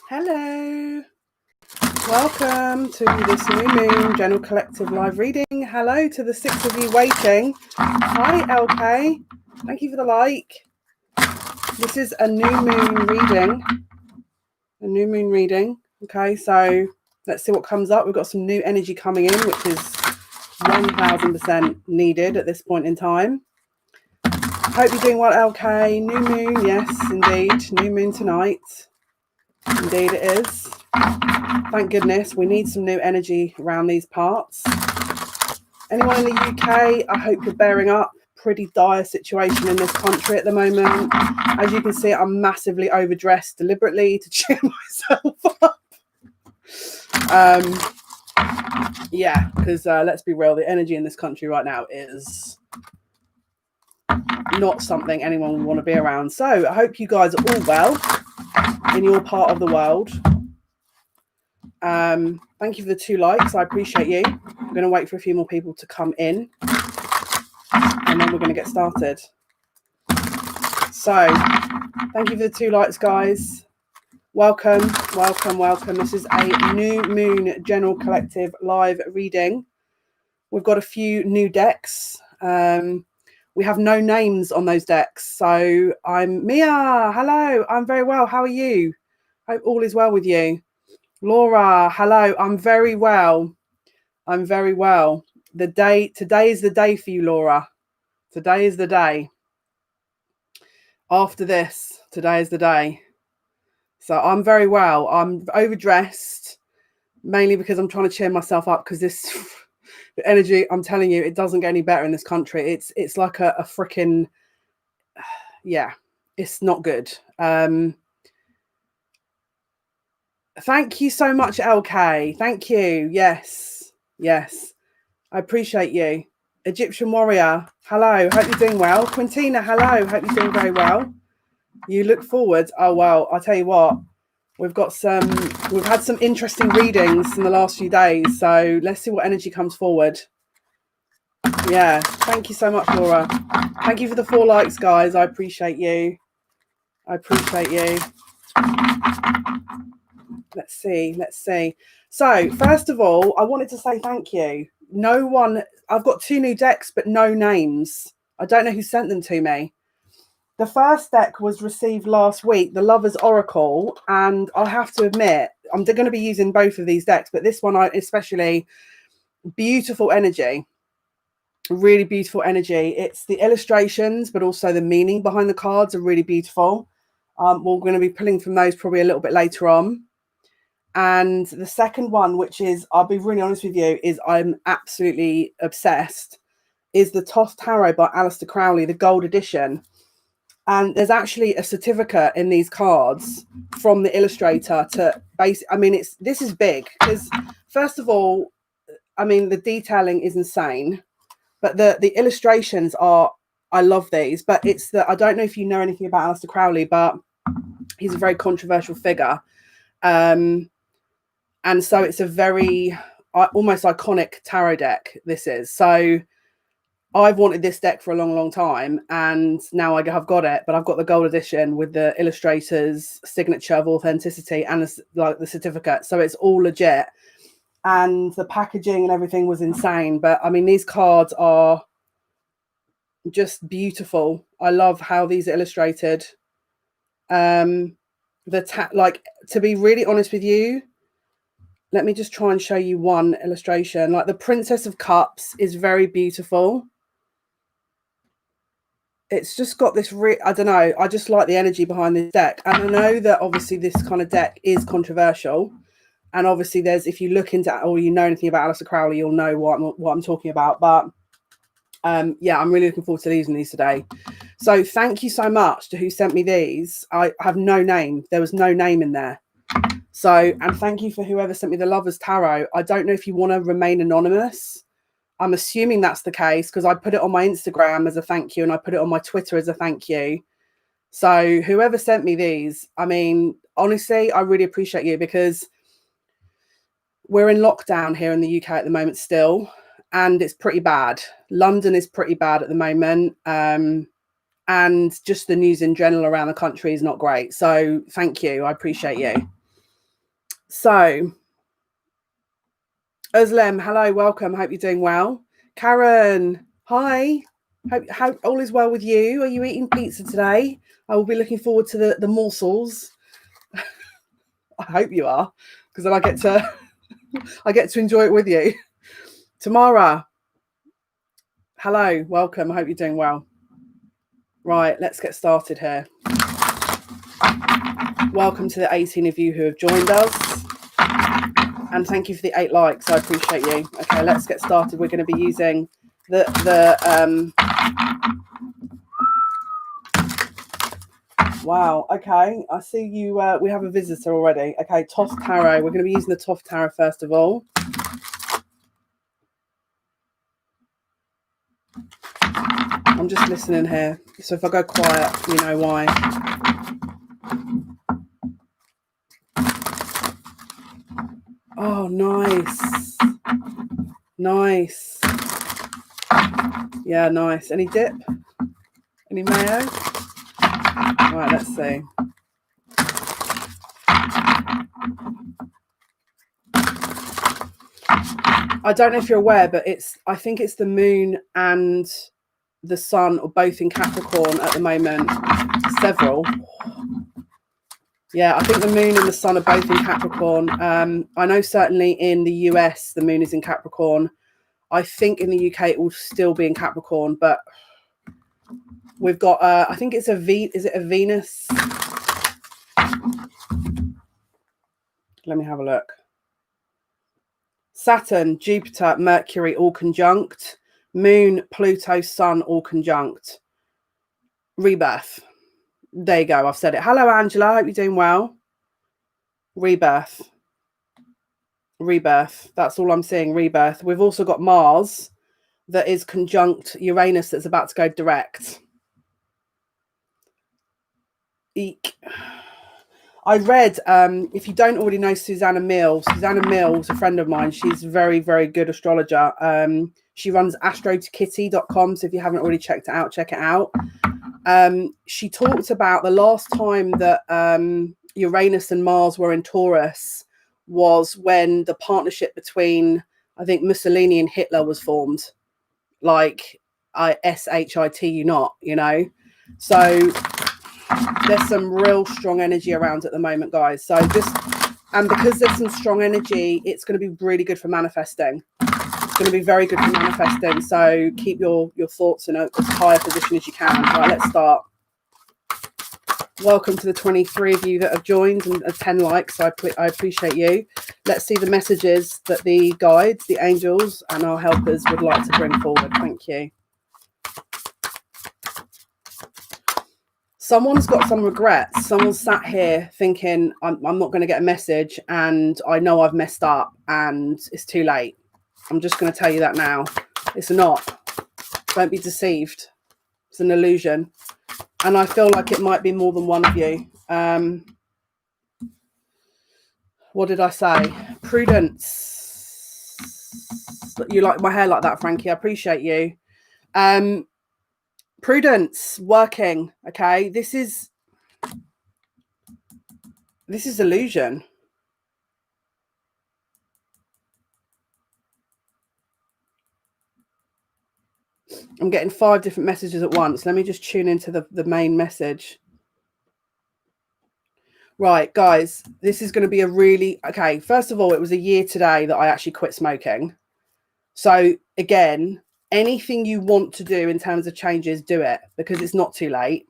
Hello. Welcome to this new moon general collective live reading. Hello to the 6 of you waiting. Hi, LK. Thank you for the like. This is a new moon reading. A new moon reading. Okay, so let's see what comes up. We've got some new energy coming in, which is 1000% needed at this point in time. Hope you're doing well, LK. New moon, yes, indeed. New moon tonight. Indeed it is. Thank goodness. We need some new energy around these parts. Anyone in the UK, I hope you're bearing up. Pretty dire situation in this country at the moment. As you can see, I'm massively overdressed deliberately to cheer myself up. Yeah, because let's be real, the energy in this country right now is not something anyone would want to be around. So I hope you guys are all well in your part of the world. Thank you for the 2 likes. I appreciate you. I'm going to wait for a few more people to come in and then we're going to get started. So thank you for the 2 likes, guys. Welcome, welcome, welcome. This is a new moon general collective live reading. We've got a few new decks. We have no names on those decks. So I'm Mia. Hello. I'm very well. How are you? Hope all is well with you. Laura, hello. I'm very well. I'm very well. Today is the day for you, Laura. Today is the day. After this, today is the day. So I'm very well. I'm overdressed, mainly because I'm trying to cheer myself up because this the energy, I'm telling you, it doesn't get any better in this country. It's like a freaking, yeah, it's not good. Thank you so much, LK. Thank you. Yes. I appreciate you. Egyptian Warrior, hello. Hope you're doing well. Quintina, hello. Hope you're doing very well. You look forward. Oh, well, I'll tell you what. We've had some interesting readings in the last few days. So let's see what energy comes forward. Yeah. Thank you so much, Laura. Thank you for the 4 likes, guys. I appreciate you. Let's see. So first of all, I wanted to say thank you. I've got 2 new decks, but no names. I don't know who sent them to me. The first deck was received last week, the Lover's Oracle, and I have to admit, I'm going to be using both of these decks, but this one especially, beautiful energy, really beautiful energy. It's the illustrations, but also the meaning behind the cards are really beautiful. We're going to be pulling from those probably a little bit later on. And the second one, which is, I'll be really honest with you, is I'm absolutely obsessed, is the Toth Tarot by Aleister Crowley, the gold edition. And there's actually a certificate in these cards from the illustrator to this is big because first of all, the detailing is insane, but the illustrations are, I love these, but I don't know if you know anything about Aleister Crowley, but he's a very controversial figure. And so it's a very almost iconic tarot deck, this is. So I've wanted this deck for a long, long time, and now I have got it, but I've got the gold edition with the illustrator's signature of authenticity and the certificate. So it's all legit. And the packaging and everything was insane. But these cards are just beautiful. I love how these are illustrated. To be really honest with you, let me just try and show you one illustration. Like the Princess of Cups is very beautiful. It's just got this, I don't know, I just like the energy behind this deck. And I know that obviously this kind of deck is controversial. And obviously if you look into, or you know anything about Aleister Crowley, you'll know what I'm talking about. But yeah, I'm really looking forward to using these today. So thank you so much to who sent me these. I have no name. There was no name in there. So, and thank you for whoever sent me the Lover's Tarot. I don't know if you want to remain anonymous. I'm assuming that's the case because I put it on my Instagram as a thank you and I put it on my Twitter as a thank you. So whoever sent me these, honestly, I really appreciate you because we're in lockdown here in the UK at the moment still, and it's pretty bad. London is pretty bad at the moment. and just the news in general around the country is not great. So thank you. I appreciate you. So, Özlem, hello, welcome. Hope you're doing well. Karen, hi. Hope all is well with you. Are you eating pizza today? I will be looking forward to the morsels. I hope you are, because then I get to enjoy it with you. Tamara, hello, welcome. I hope you're doing well. Right, let's get started here. Welcome to the 18 of you who have joined us. And thank you for the 8 likes. I appreciate you. Okay, let's get started. We're going to be using wow. Okay, I see you. We have a visitor already. Okay, Toff Tarot. We're going to be using the Toff Tarot first of all. I'm just listening here. So if I go quiet, you know why. Oh, nice. Nice. Yeah, nice. Any dip? Any mayo? Right, let's see. I don't know if you're aware, but I think it's the moon and the sun are both in Capricorn at the moment. Several. Yeah, I think the moon and the sun are both in Capricorn. I know certainly in the US, the moon is in Capricorn. I think in the UK, it will still be in Capricorn, but we've got, I think it's is it a Venus? Let me have a look. Saturn, Jupiter, Mercury, all conjunct. Moon, Pluto, Sun, all conjunct. Rebirth. There you go. I've said it. Hello, Angela. Hope you're doing well. Rebirth. Rebirth. That's all I'm seeing. Rebirth. We've also got Mars that is conjunct Uranus that's about to go direct. Eek. I read, if you don't already know Susanna Mills, a friend of mine, she's a very, very good astrologer. She runs astrotokitty.com. So if you haven't already checked it out, check it out. She talked about the last time that Uranus and Mars were in Taurus was when the partnership between, I think, Mussolini and Hitler was formed. Like, S-H-I-T you not, you know? So there's some real strong energy around at the moment, guys. So and because there's some strong energy, it's going to be really good for manifesting. It's going to be very good for manifesting. So keep your thoughts in as high a position as you can. Right, let's start. Welcome to the 23 of you that have joined and 10 likes. So I appreciate you. Let's see the messages that the guides, the angels, and our helpers would like to bring forward. Thank you. Someone's got some regrets. Someone's sat here thinking, I'm not going to get a message and I know I've messed up and it's too late. I'm just going to tell you that now. It's not. Don't be deceived. It's an illusion. And I feel like it might be more than one of you. What did I say? Prudence. You like my hair like that, Frankie. I appreciate you. Prudence, working. Okay, this is illusion. I'm getting 5 different messages at once. Let me just tune into the main message. Right, guys, this is going to be a really, okay, first of all, it was a year today that I actually quit smoking. So again, anything you want to do in terms of changes, do it, because it's not too late.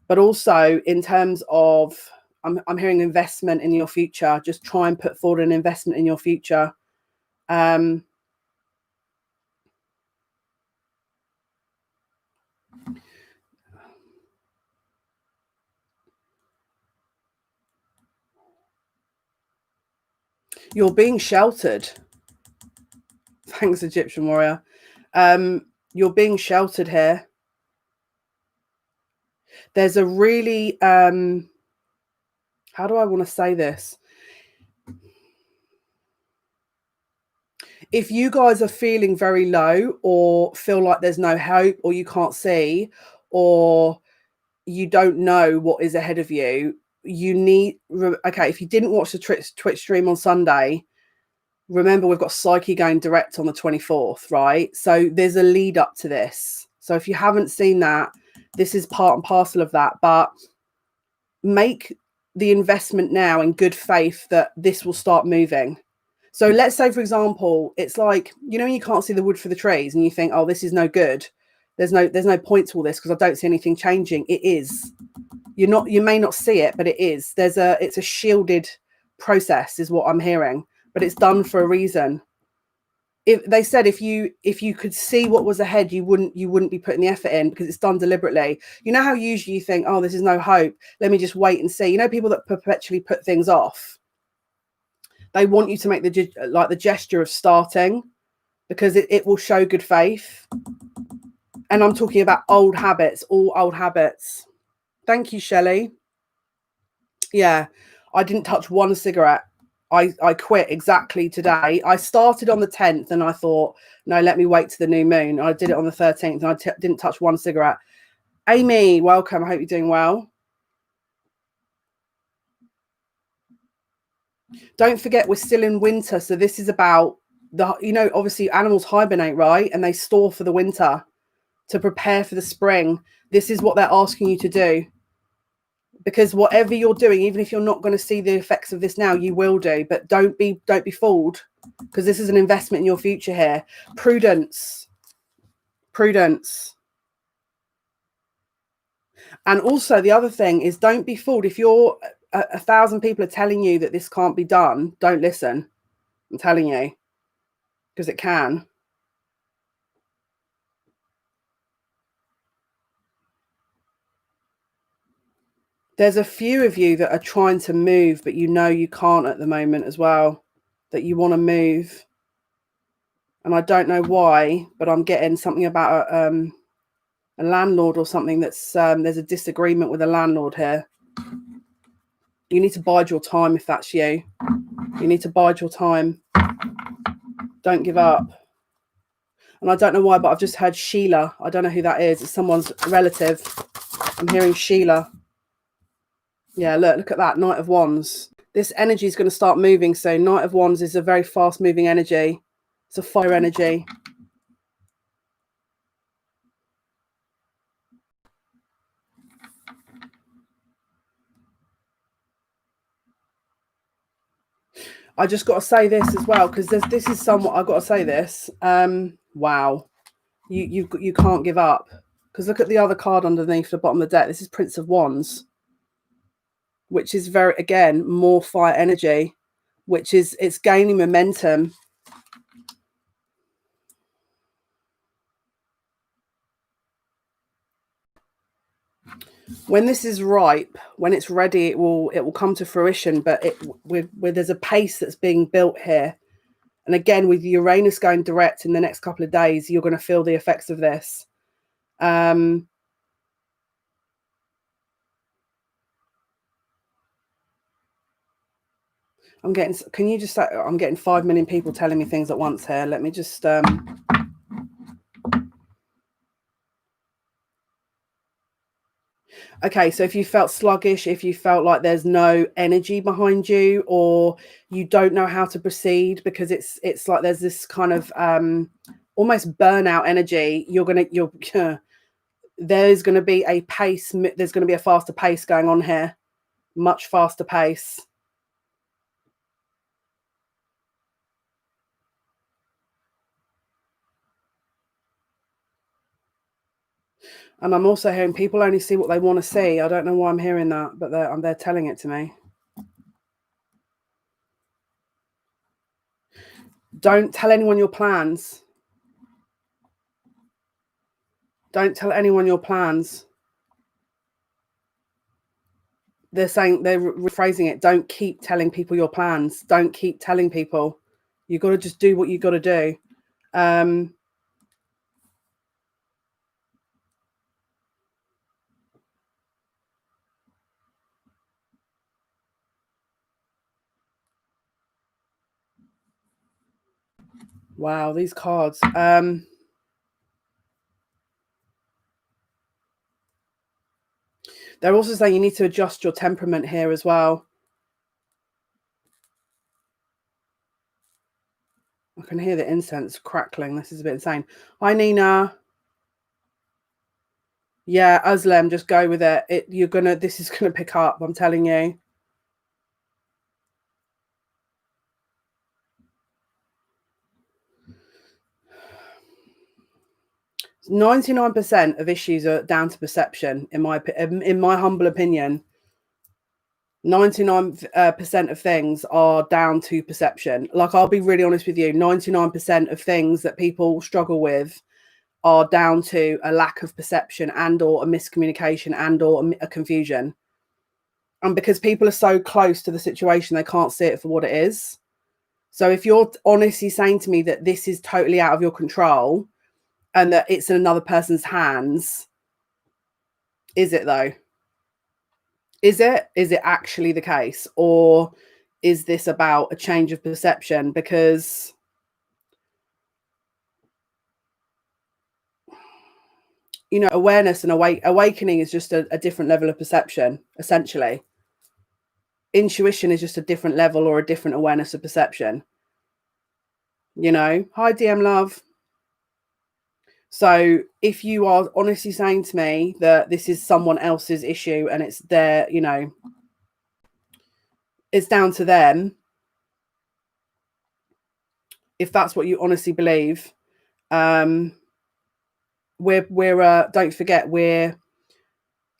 But also in terms of, I'm hearing investment in your future. Just try and put forward an investment in your future. You're being sheltered. Thanks, Egyptian warrior. You're being sheltered here. There's a really, how do I want to say this? If you guys are feeling very low or feel like there's no hope or you can't see, or you don't know what is ahead of you, you need, okay, if you didn't watch the Twitch stream on Sunday, remember we've got Psyche going direct on the 24th, right? So there's a lead up to this. So if you haven't seen that, this is part and parcel of that, but make the investment now in good faith that this will start moving. So let's say, for example, it's like, you know, when you can't see the wood for the trees and you think, oh, this is no good. There's no point to all this because I don't see anything changing. It is. You may not see it, but it is. It's a shielded process is what I'm hearing, but it's done for a reason. If they said if you could see what was ahead, you wouldn't be putting the effort in because it's done deliberately. You know how usually you think, oh, this is no hope, let me just wait and see. You know, people that perpetually put things off, they want you to make the gesture of starting because it will show good faith. And I'm talking about old habits, all old habits. Thank you, Shelley. Yeah, I didn't touch one cigarette. I quit exactly today. I started on the 10th and I thought, no, let me wait to the new moon. I did it on the 13th and I didn't touch one cigarette. Amy, welcome. I hope you're doing well. Don't forget, we're still in winter. So this is about obviously animals hibernate, right? And they store for the winter to prepare for the spring. This is what they're asking you to do. Because whatever you're doing, even if you're not going to see the effects of this now, you will do. But don't be fooled, because this is an investment in your future here. Prudence. And also the other thing is, don't be fooled. If you're 1,000 people are telling you that this can't be done, don't listen. I'm telling you, because it can. There's a few of you that are trying to move, but you know you can't at the moment as well, that you want to move. And I don't know why, but I'm getting something about a landlord or something that's there's a disagreement with a landlord here. You need to bide your time if that's you. You need to bide your time. Don't give up. And I don't know why, but I've just heard Sheila. I don't know who that is. It's someone's relative. I'm hearing Sheila. Yeah, look at that. Knight of Wands. This energy is going to start moving soon. Knight of Wands is a very fast moving energy. It's a fire energy. I just got to say this as well, because this is somewhat, I've got to say this. Wow. You can't give up. Because look at the other card underneath the bottom of the deck. This is Prince of Wands, which is very, again, more fire energy, which is, it's gaining momentum. When this is ripe, when it's ready, it will come to fruition. But there's a pace that's being built here. And again, with Uranus going direct in the next couple of days, you're going to feel the effects of this. I'm getting, can you just, I'm getting 5 million people telling me things at once here. Let me just, okay, so if you felt sluggish, if you felt like there's no energy behind you, or you don't know how to proceed because it's like there's this kind of almost burnout energy, there's going to be a pace, there's going to be a faster pace going on here, much faster pace. And I'm also hearing people only see what they want to see. I don't know why I'm hearing that, but they're telling it to me. Don't tell anyone your plans. Don't tell anyone your plans. They're rephrasing it. Don't keep telling people your plans. Don't keep telling people. You got to just do what you got to do. Wow, these cards. They're also saying you need to adjust your temperament here as well. I can hear the incense crackling. This is a bit insane. Hi, Nina. Yeah, Özlem, just go with it. This is gonna pick up, I'm telling you. 99% of issues are down to perception, in my humble opinion. 99% of things are down to perception. Like, I'll be really honest with you, 99% of things that people struggle with are down to a lack of perception and or a miscommunication and or a confusion. And because people are so close to the situation, they can't see it for what it is. So if you're honestly saying to me that this is totally out of your control and that it's in another person's hands, is it though? Is it actually the case? Or is this about a change of perception? Because awareness and awakening is just a different level of perception, essentially. Intuition is just a different level or a different awareness of perception. Hi, DM love. So if you are honestly saying to me that this is someone else's issue and it's their, it's down to them, if that's what you honestly believe, don't forget,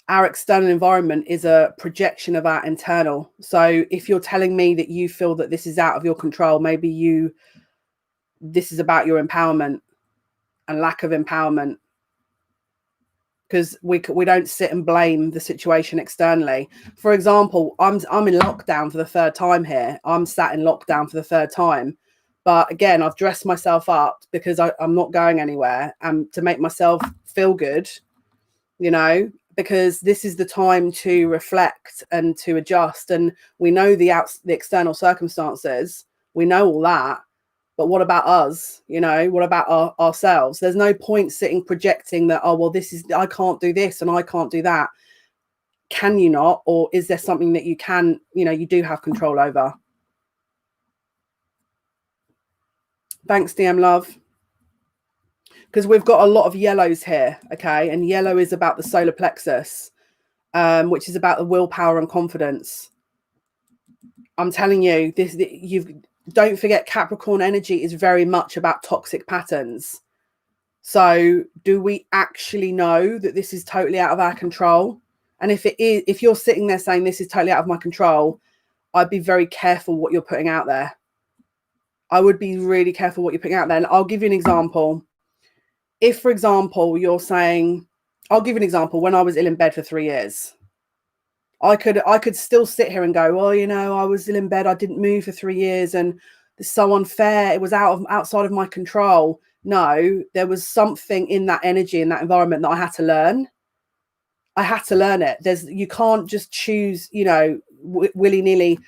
our external environment is a projection of our internal. So if you're telling me that you feel that this is out of your control, maybe this is about your empowerment and lack of empowerment, because we don't sit and blame the situation externally. For example, I'm in lockdown for the third time here. I'm sat in lockdown for the third time. But again, I've dressed myself up because I'm not going anywhere, and to make myself feel good, because this is the time to reflect and to adjust. And we know the external circumstances. We know all that. But what about us? What about ourselves? There's no point sitting projecting that, I can't do this and I can't do that. Can you not? Or is there something that you can, you do have control over? Thanks, DM love. Because we've got a lot of yellows here, okay? And yellow is about the solar plexus, which is about the willpower and confidence. I'm telling you, don't forget, Capricorn energy is very much about toxic patterns. So do we actually know that this is totally out of our control? And if you're sitting there saying this is totally out of my control, I'd be very careful what you're putting out there. I would be really careful what you're putting out there. And I'll give you an example. If, for example, you're saying, I'll give you an example. When I was ill in bed for 3 years, I could still sit here and go, well, I was ill in bed. I didn't move for 3 years and it's so unfair. It was outside of my control. No, there was something in that energy, in that environment that I had to learn. I had to learn it. You can't just choose, willy-nilly,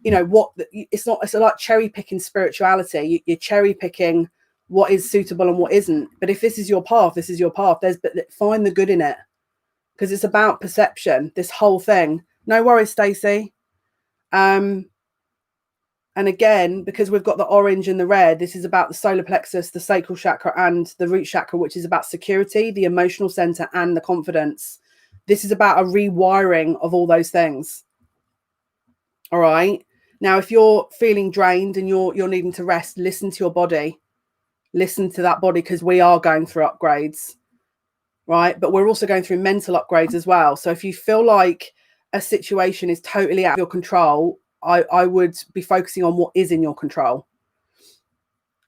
it's like cherry picking spirituality. You're cherry picking what is suitable and what isn't. But if this is your path, this is your path. Find the good in it. Because it's about perception, this whole thing. No worries, Stacey. And again, because we've got the orange and the red, this is about the solar plexus, the sacral chakra, and the root chakra, which is about security, the emotional center, and the confidence. This is about a rewiring of all those things. All right. Now, if you're feeling drained and you're needing to rest, listen to your body. Listen to that body, because we are going through upgrades. Right. But we're also going through mental upgrades as well. So if you feel like a situation is totally out of your control, I would be focusing on what is in your control,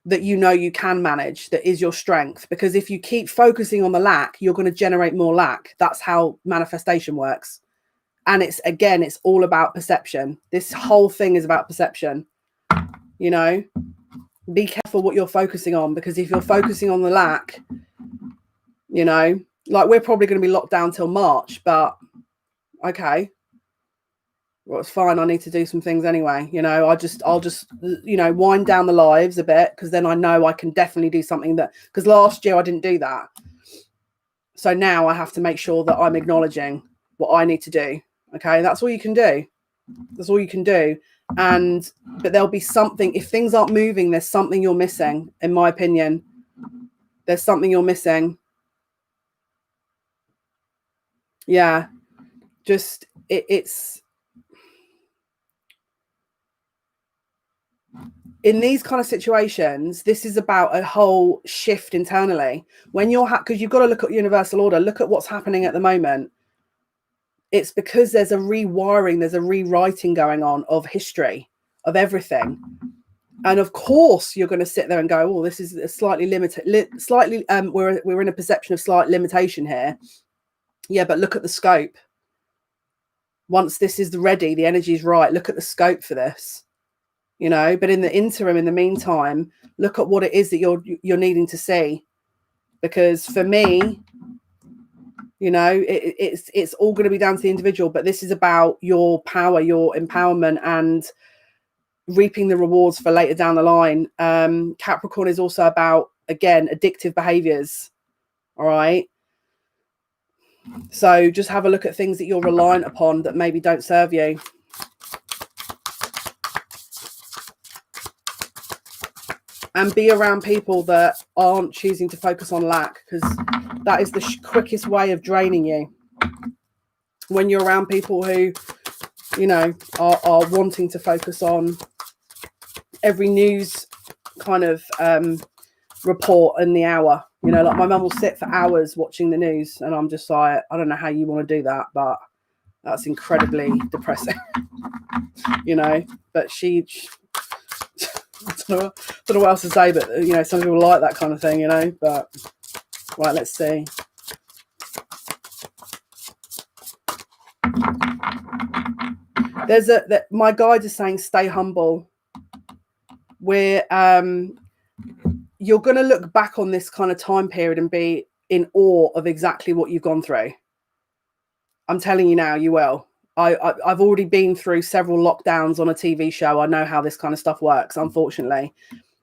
that you can manage, that is your strength. Because if you keep focusing on the lack, you're going to generate more lack. That's how manifestation works. And it's all about perception. This whole thing is about perception. Be careful what you're focusing on, because if you're focusing on the lack, like, we're probably going to be locked down till March, but okay, well, it's fine. I need to do some things anyway. I'll just wind down the lives a bit, because then I know I can definitely do something because last year I didn't do that. So now I have to make sure that I'm acknowledging what I need to do. Okay, that's all you can do. That's all you can do. But there'll be something, if things aren't moving, there's something you're missing, in my opinion. There's something you're missing. Yeah, just it's in these kind of situations, this is about a whole shift internally. When you're because you've got to look at universal order, look at what's happening at the moment. It's because there's a rewiring, there's a rewriting going on of history, of everything. And of course, you're going to sit there and go, "Oh, this is a slightly limited, we're in a perception of slight limitation here." Yeah, but look at the scope. Once this is ready, the energy is right. Look at the scope for this, you know. But in the interim, in the meantime, look at what it is that you're needing to see. Because for me, you know, it's all going to be down to the individual. But this is about your power, your empowerment, and reaping the rewards for later down the line. Capricorn is also about, again, addictive behaviors. All right. So just have a look at things that you're reliant upon that maybe don't serve you. And be around people that aren't choosing to focus on lack, because that is the quickest way of draining you. When you're around people who, you know, are wanting to focus on every news kind of report in the hour. You know, like my mum will sit for hours watching the news, and I'm just like, I don't know how you want to do that, but that's incredibly depressing. You know, but she I don't know what else to say, but you know, some people like that kind of thing, you know. But right, let's see. There's my guide is saying stay humble. We're you're going to look back on this kind of time period and be in awe of exactly what you've gone through. I'm telling you now, you will. I've already been through several lockdowns on a TV show. I know how this kind of stuff works, unfortunately.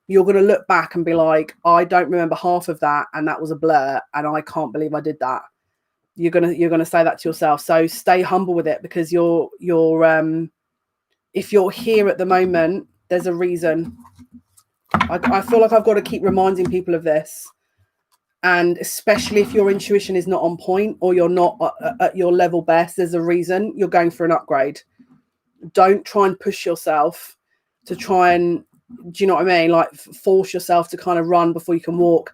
You're going to look back and be like, I don't remember half of that, and that was a blur, and I can't believe I did that. You're gonna say that to yourself. So stay humble with it, because you're if you're here at the moment, there's a reason. I feel like I've got to keep reminding people of this. And especially if your intuition is not on point, or you're not at your level best, there's a reason. You're going for an upgrade. Don't try and push yourself to try and, do you know what I mean? Like force yourself to kind of run before you can walk,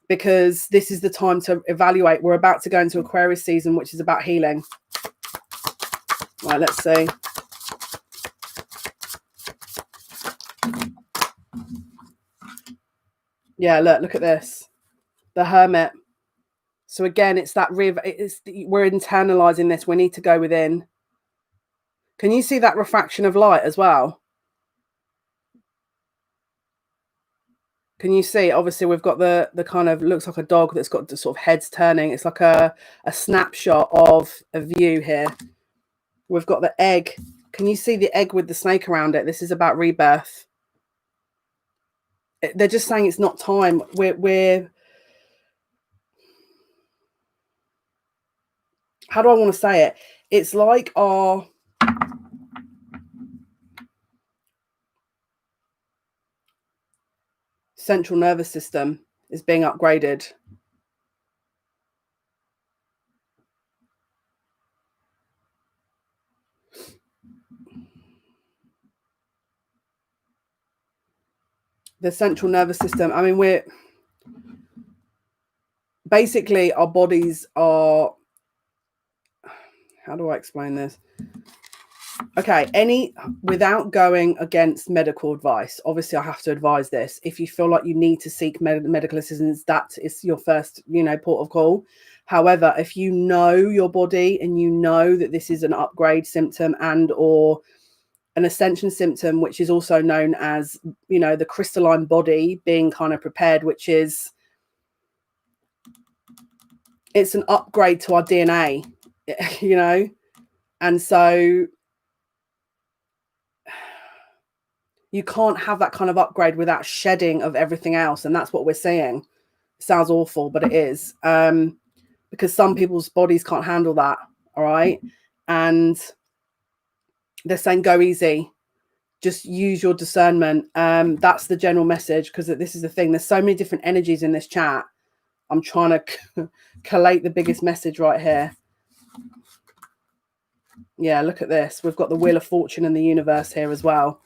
because this is the time to evaluate. We're about to go into Aquarius season, which is about healing. Right, let's see. Yeah, look at this. The Hermit. So again, it's that we're internalizing this. We need to go within. Can you see that refraction of light as well? Can you see? Obviously, we've got the kind of, looks like a dog that's got the sort of heads turning. It's like a snapshot of a view here. We've got the egg. Can you see the egg with the snake around it? This is about rebirth. They're just saying it's not time. We're how do I want to say it? It's like our central nervous system is being upgraded. The central nervous system. I mean, we're basically, our bodies are, how do I explain this? Okay, without going against medical advice, obviously I have to advise this. If you feel like you need to seek medical assistance, that is your first, port of call. However, if you know your body and you know that this is an upgrade symptom and or an ascension symptom, which is also known as, the crystalline body being kind of prepared, which is, it's an upgrade to our DNA, and so you can't have that kind of upgrade without shedding of everything else. And that's what we're seeing. It sounds awful, but it is, because some people's bodies can't handle that. All right. And they're saying go easy. Just use your discernment. That's the general message, because this is the thing. There's so many different energies in this chat. I'm trying to collate the biggest message right here. Yeah, look at this. We've got the Wheel of Fortune and the universe here as well.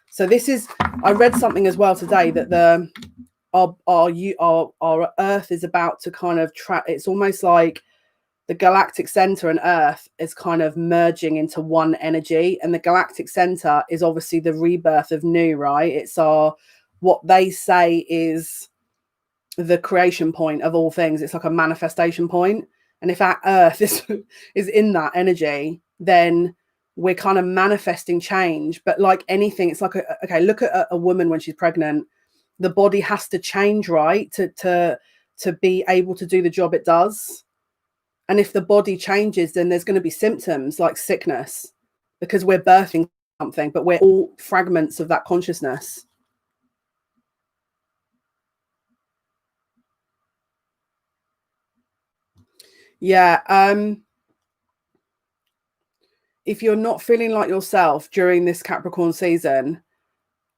So this is, I read something as well today that our Earth is about to kind of it's almost like the galactic center and Earth is kind of merging into one energy, and the galactic center is obviously the rebirth of new, right? It's what they say is the creation point of all things. It's like a manifestation point. And if our Earth is in that energy, then we're kind of manifesting change. But like anything, it's like okay, look at a woman when she's pregnant. The body has to change, right, to be able to do the job it does. And if the body changes, then there's going to be symptoms like sickness, because we're birthing something, but we're all fragments of that consciousness. Yeah. If you're not feeling like yourself during this Capricorn season,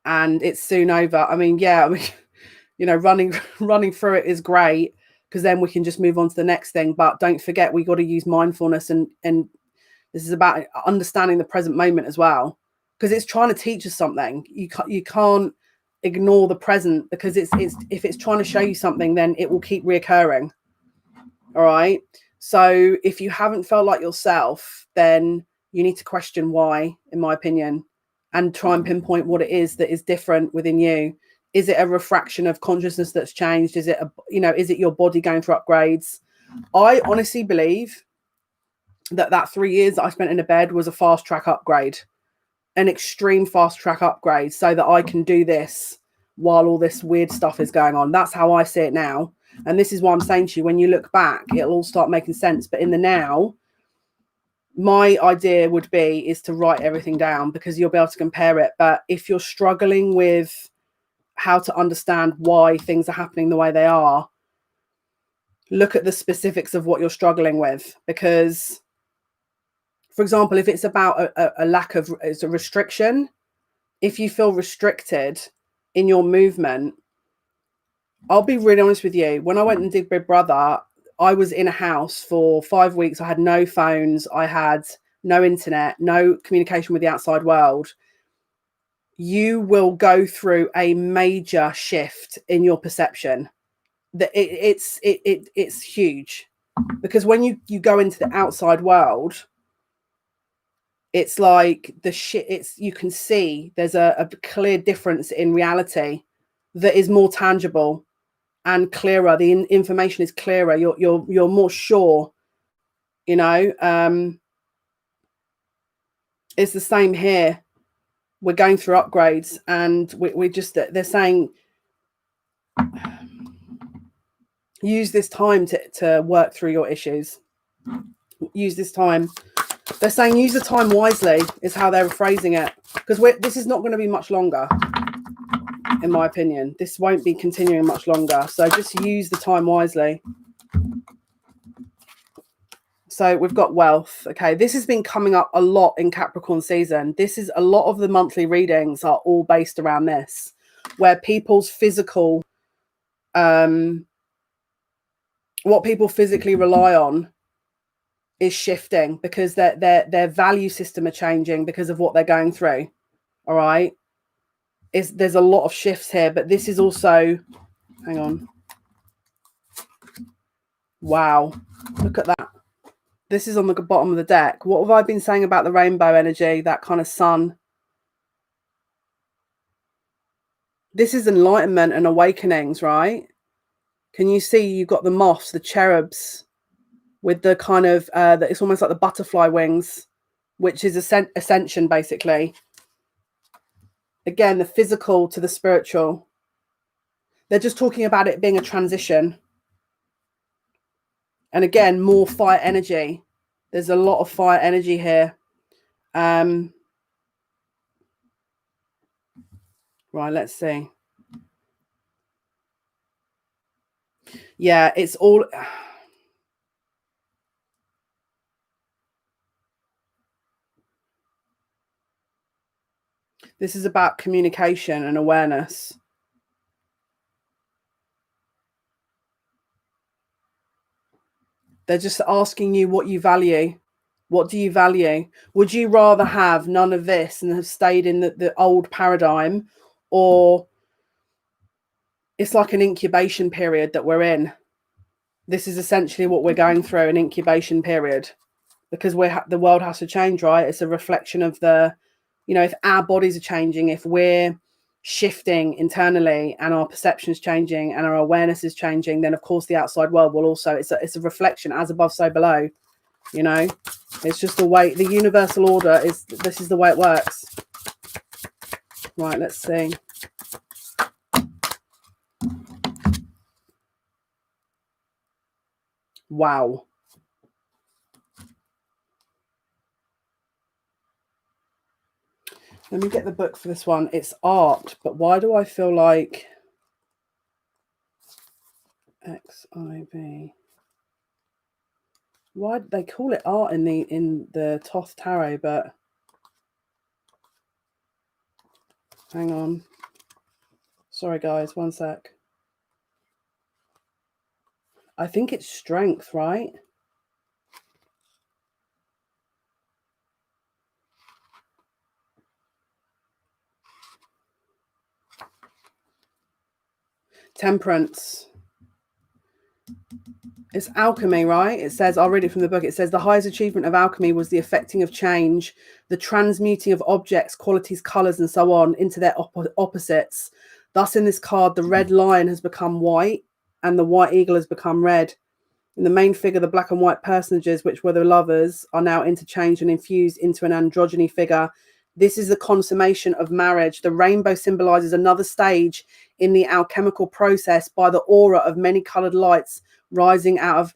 and it's soon over, I mean, you know, running through it is great, because then we can just move on to the next thing. But don't forget, we got to use mindfulness, and this is about understanding the present moment as well, because it's trying to teach us something. You can't ignore the present, because it's if it's trying to show you something, then it will keep reoccurring. All right. So if you haven't felt like yourself, then you need to question why, in my opinion, and try and pinpoint what it is that is different within you. Is it a refraction of consciousness that's changed? Is it is it your body going through upgrades? I honestly believe that 3 years that I spent in a bed was a fast track upgrade, an extreme fast track upgrade, so that I can do this while all this weird stuff is going on. That's how I see it now. And this is why I'm saying to you, when you look back, it'll all start making sense. But in the now, my idea would be is to write everything down, because you'll be able to compare it. But if you're struggling with how to understand why things are happening the way they are, look at the specifics of what you're struggling with. Because, for example, if it's about a lack of, it's a restriction, if you feel restricted in your movement, I'll be really honest with you. When I went and did Big Brother, I was in a house for 5 weeks. I had no phones. I had no internet, no communication with the outside world. You will go through a major shift in your perception. That it's huge, because when you go into the outside world, it's like you can see there's a clear difference in reality that is more tangible and clearer. The information is clearer. You're more sure, it's the same here. We're going through upgrades, and we just, they're saying use this time to work through your issues. Use this time. They're saying use the time wisely, is how they're phrasing it, because this is not going to be much longer. In my opinion, this won't be continuing much longer. So just use the time wisely. So we've got wealth. Okay, this has been coming up a lot in Capricorn season. This is a lot of the monthly readings are all based around this, where people's physical, what people physically rely on is shifting, because their value system are changing because of what they're going through. All right. There's a lot of shifts here, but this is also, hang on. Wow. Look at that. This is on the bottom of the deck. What have I been saying about the rainbow energy, that kind of sun? This is enlightenment and awakenings, right? Can you see you've got the moths, the cherubs, with the kind of, it's almost like the butterfly wings, which is ascension, basically. Again, the physical to the spiritual. They're just talking about it being a transition. And again, more fire energy. There's a lot of fire energy here. Right, let's see. Yeah, it's all... This is about communication and awareness. They're just asking you what you value. What do you value? Would you rather have none of this and have stayed in the old paradigm, or it's like an incubation period that we're in? This is essentially what we're going through, an incubation period, because the world has to change, right? It's a reflection of the, if our bodies are changing, if we're shifting internally and our perceptions changing and our awareness is changing, then of course the outside world will also. It's a reflection, as above, so below. It's just the way the universal order is. This is the way it works. Right, let's see. Wow. Let me get the book for this one. It's art, but why do I feel like XIV? Why they call it art in the Thoth Tarot, but hang on. Sorry guys, one sec. I think it's strength, right? Temperance. It's alchemy, right? It says, I'll read it from the book. It says the highest achievement of alchemy was the effecting of change, the transmuting of objects, qualities, colors, and so on into their opposites. Thus, in this card, the red lion has become white and the white eagle has become red. In the main figure, the black and white personages, which were the lovers, are now interchanged and infused into an androgyny figure. This is the consummation of marriage. The rainbow symbolizes another stage in the alchemical process by the aura of many colored lights rising out of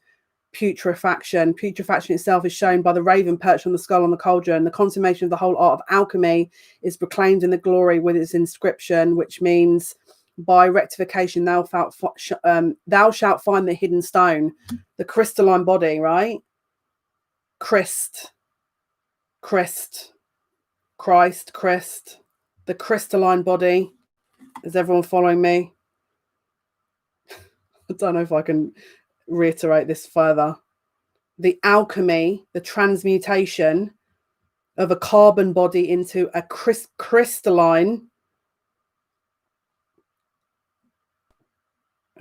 putrefaction. Putrefaction itself is shown by the raven perched on the skull on the cauldron. The consummation of the whole art of alchemy is proclaimed in the glory with its inscription, which means, by rectification, thou shalt find the hidden stone, the crystalline body, right? Christ, the crystalline body. Is everyone following me? I don't know if I can reiterate this further. The alchemy, the transmutation of a carbon body into a crystalline.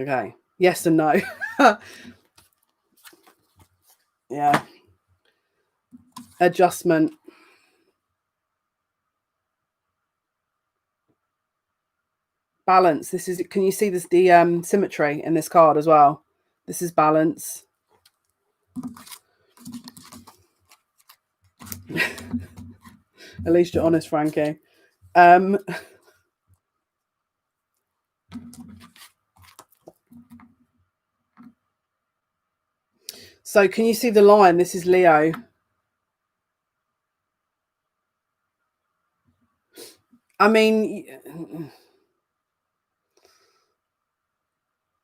Okay, yes and no. Yeah. Adjustment. Balance. This is, can you see this, the symmetry in this card as well? This is balance. At least you're honest, Frankie. So can you see the line? This is Leo. I mean,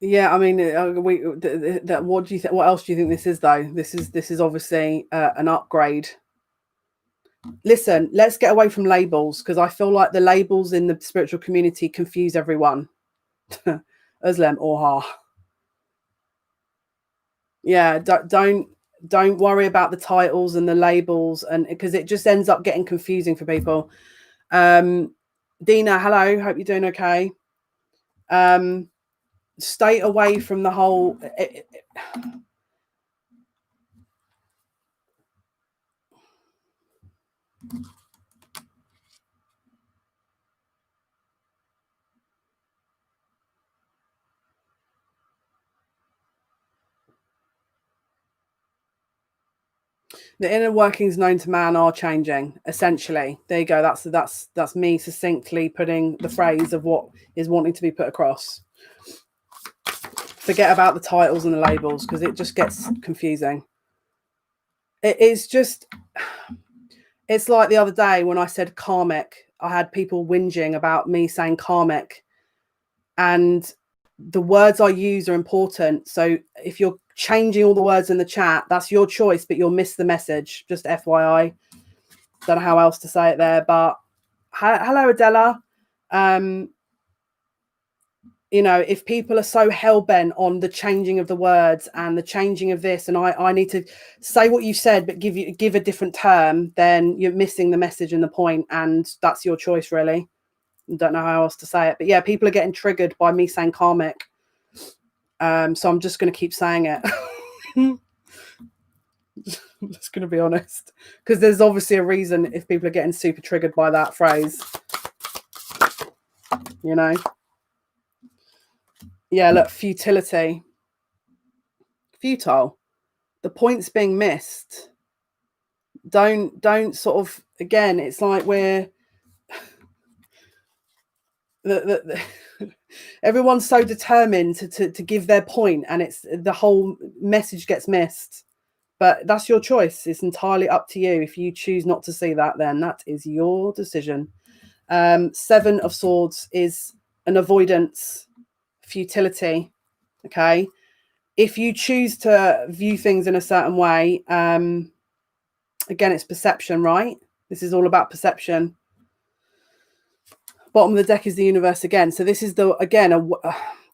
yeah, I mean, what do you think? What else do you think this is, though? This is obviously an upgrade. Listen, let's get away from labels, because I feel like the labels in the spiritual community confuse everyone. Uzlem or Ha. Yeah, don't worry about the titles and the labels, and because it just ends up getting confusing for people. Dina, hello, hope you're doing okay. Stay away from the whole the inner workings known to man are changing, essentially. There you go. That's me succinctly putting the phrase of what is wanting to be put across. Forget about the titles and the labels, because it just gets confusing. It's like the other day when I said karmic, I had people whinging about me saying karmic, and the words I use are important. So if you're changing all the words in the chat, that's your choice, but you'll miss the message. Just FYI. Don't know how else to say it there, but Hello, Adela. You know, if people are so hell-bent on the changing of the words and the changing of this, and I need to say what you said but give a different term, then you're missing the message and the point, and that's your choice, really. I don't know how else to say it, but yeah, people are getting triggered by me saying karmic, so I'm just going to keep saying it. I'm just going to be honest, because there's obviously a reason if people are getting super triggered by that phrase, you know. Yeah, look, futility, futile, the point's being missed. Don't sort of, again, it's like we're everyone's so determined to give their point, and it's the whole message gets missed. But that's your choice. It's entirely up to you. If you choose not to see that, then that is your decision. 7 of Swords is an avoidance, futility. Okay, if you choose to view things in a certain way, again, it's perception, right? This is all about perception. Bottom of the deck is the universe again. So this is the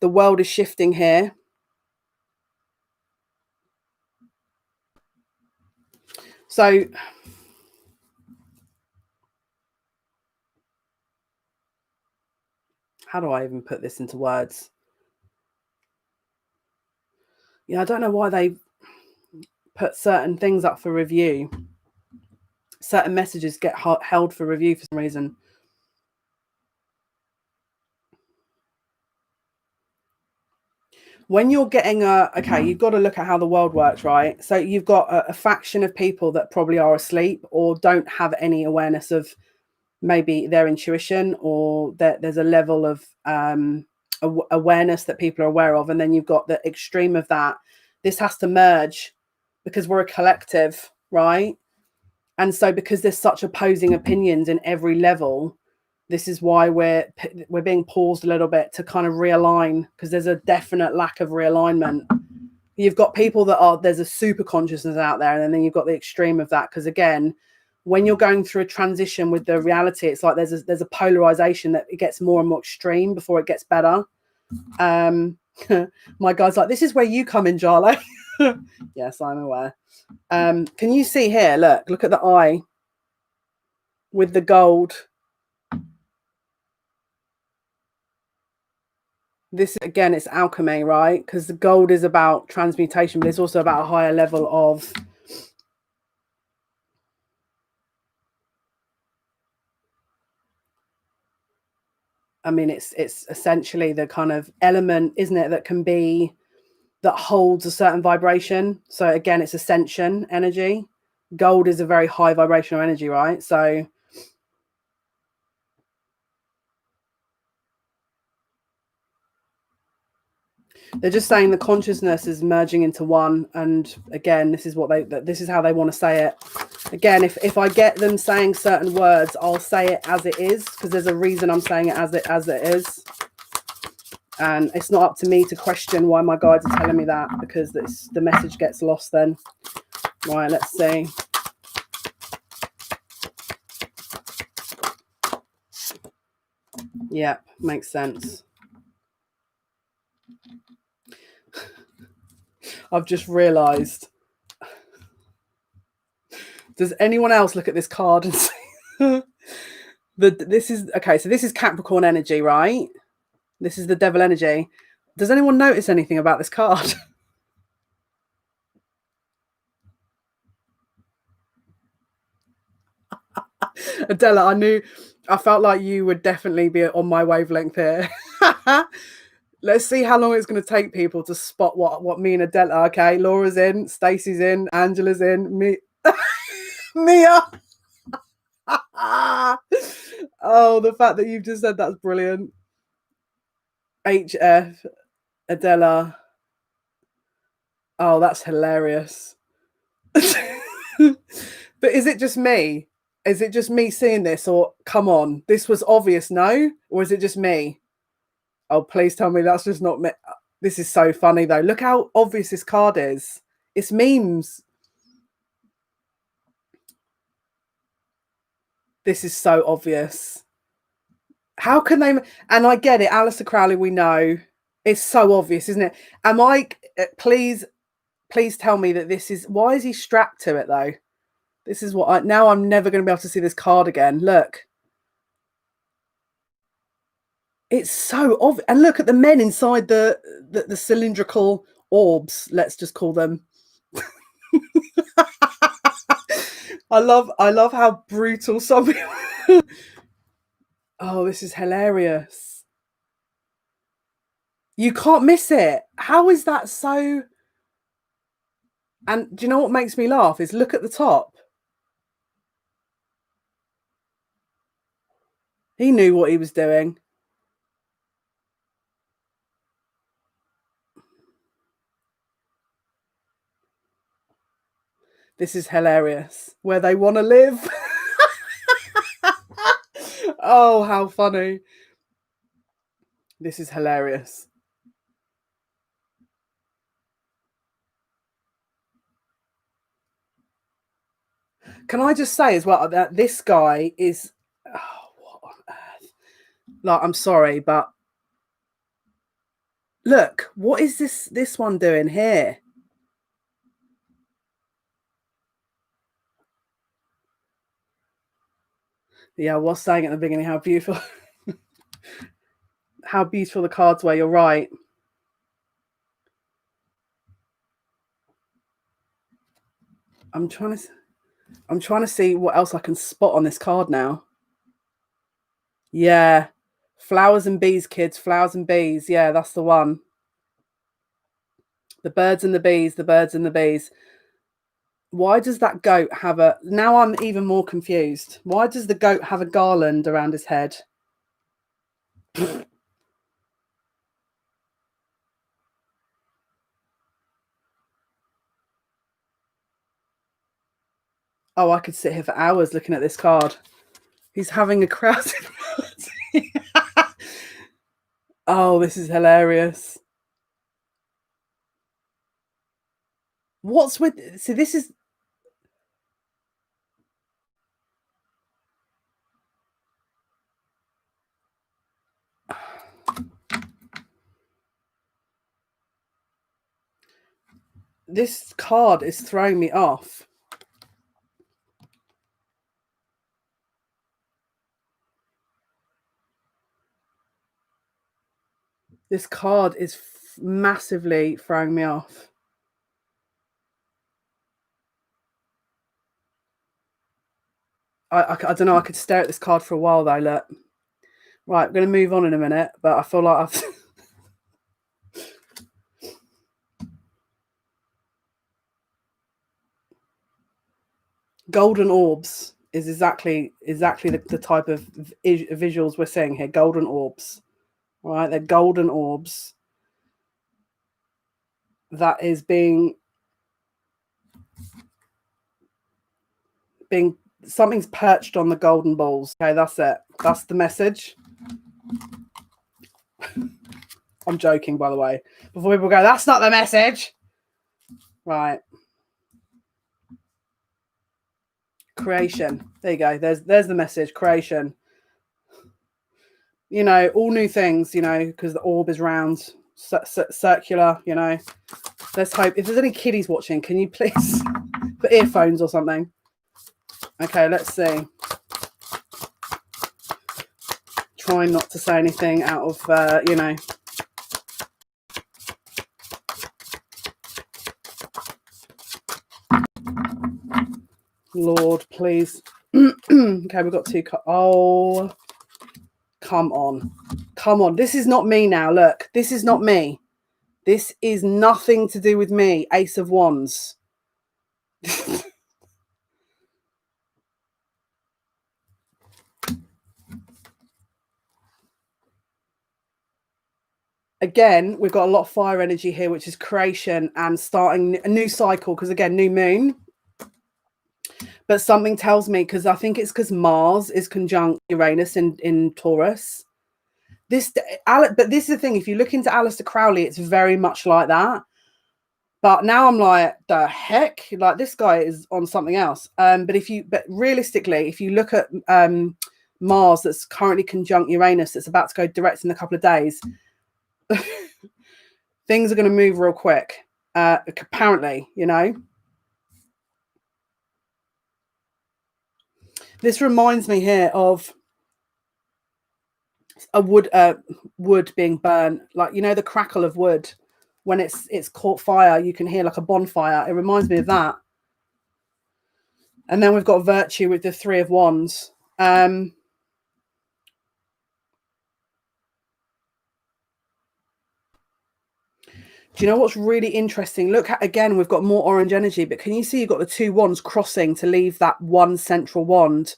world is shifting here. So how do I even put this into words? Yeah, I don't know why they put certain things up for review. Certain messages get held for review for some reason. When you're getting you've got to look at how the world works, right? So you've got a faction of people that probably are asleep or don't have any awareness of maybe their intuition, or that there's a level of awareness that people are aware of. And then you've got the extreme of that. This has to merge because we're a collective, right? And so because there's such opposing opinions in every level, this is why we're being paused a little bit to kind of realign, because there's a definite lack of realignment. You've got people that are, there's a super consciousness out there, and then you've got the extreme of that. Because again, when you're going through a transition with the reality, it's like there's a polarization that it gets more and more extreme before it gets better. My guy's like, this is where you come in, Jale. Yes, I'm aware. Can you see here? Look at the eye with the gold. This again, it's alchemy, right? Because the gold is about transmutation, but it's also about a higher level of it's essentially the kind of element, isn't it, that holds a certain vibration. So again, it's ascension energy. Gold is a very high vibrational energy, right? So they're just saying the consciousness is merging into one. And again, this is how they want to say it. Again, if I get them saying certain words, I'll say it as it is, because there's a reason I'm saying it as it is. And it's not up to me to question why my guides are telling me that, because the message gets lost then. Right, let's see. Yeah, makes sense. I've just realised. Does anyone else look at this card and see this is okay? So this is Capricorn energy, right? This is the devil energy. Does anyone notice anything about this card? Adela, I felt like you would definitely be on my wavelength here. Let's see how long it's going to take people to spot what me and Adela. Okay, Laura's in, Stacey's in, Angela's in, me, Mia. Oh, the fact that you've just said that's brilliant. HF, Adela. Oh, that's hilarious. But is it just me? Is it just me seeing this? Or come on, this was obvious, no? Or is it just me? Oh, please tell me that's just not me. This is so funny though. Look how obvious this card is. It's memes. This is so obvious. How can they? And I get it, Aleister Crowley. We know it's so obvious, isn't it? Am I? Please tell me that this is. Why is he strapped to it though? This is what now I'm never going to be able to see this card again. Look. It's so obvious. And look at the men inside the cylindrical orbs, let's just call them. I love how brutal some people. Oh, this is hilarious. You can't miss it. How is that so? And do you know what makes me laugh is look at the top. He knew what he was doing. This is hilarious. Where they want to live. Oh, how funny. This is hilarious. Can I just say as well that this guy is, oh, what on earth? Like, I'm sorry, but look, what is this one doing here? Yeah, I was saying at the beginning how beautiful, how beautiful the cards were. You're right. I'm trying to see what else I can spot on this card now. Yeah, flowers and bees, kids. Flowers and bees. Yeah, that's the one. The birds and the bees. The birds and the bees. Why does that goat have a? Now I'm even more confused. Why does the goat have a garland around his head? Oh, I could sit here for hours looking at this card. He's having a crowded party. Oh, this is hilarious. What's with? See, this is. This card is throwing me off. This card is massively throwing me off. I don't know. I could stare at this card for a while though. Look, right. I'm going to move on in a minute, but I feel like I've. Golden orbs is exactly the type of visuals we're seeing here. Golden orbs, right? They're golden orbs. That is being something's perched on the golden balls. Okay, that's it. That's the message. I'm joking, by the way. Before people go, that's not the message. Right. Creation. There you go. There's the message. Creation. You know, all new things, you know, because the orb is round, circular, you know. Let's hope. If there's any kiddies watching, can you please put earphones or something? Okay, let's see. Trying not to say anything out of, you know. Lord, please. Okay, we've got two. Oh, come on. Come on. This is not me now. Look, this is not me. This is nothing to do with me. Ace of Wands. Again, we've got a lot of fire energy here, which is creation and starting a new cycle. Because again, new moon. But something tells me, because I think it's because Mars is conjunct Uranus in Taurus. But this is the thing. If you look into Aleister Crowley, it's very much like that. But now I'm like, the heck? Like, this guy is on something else. But realistically, if you look at Mars that's currently conjunct Uranus that's about to go direct in a couple of days. Things are going to move real quick, apparently, you know. This reminds me here of a wood being burnt, like, you know, the crackle of wood when it's caught fire. You can hear like a bonfire. It reminds me of that. And then we've got virtue with the 3 of Wands. Do you know what's really interesting? Look, again, we've got more orange energy, but can you see you've got the 2 wands crossing to leave that one central wand?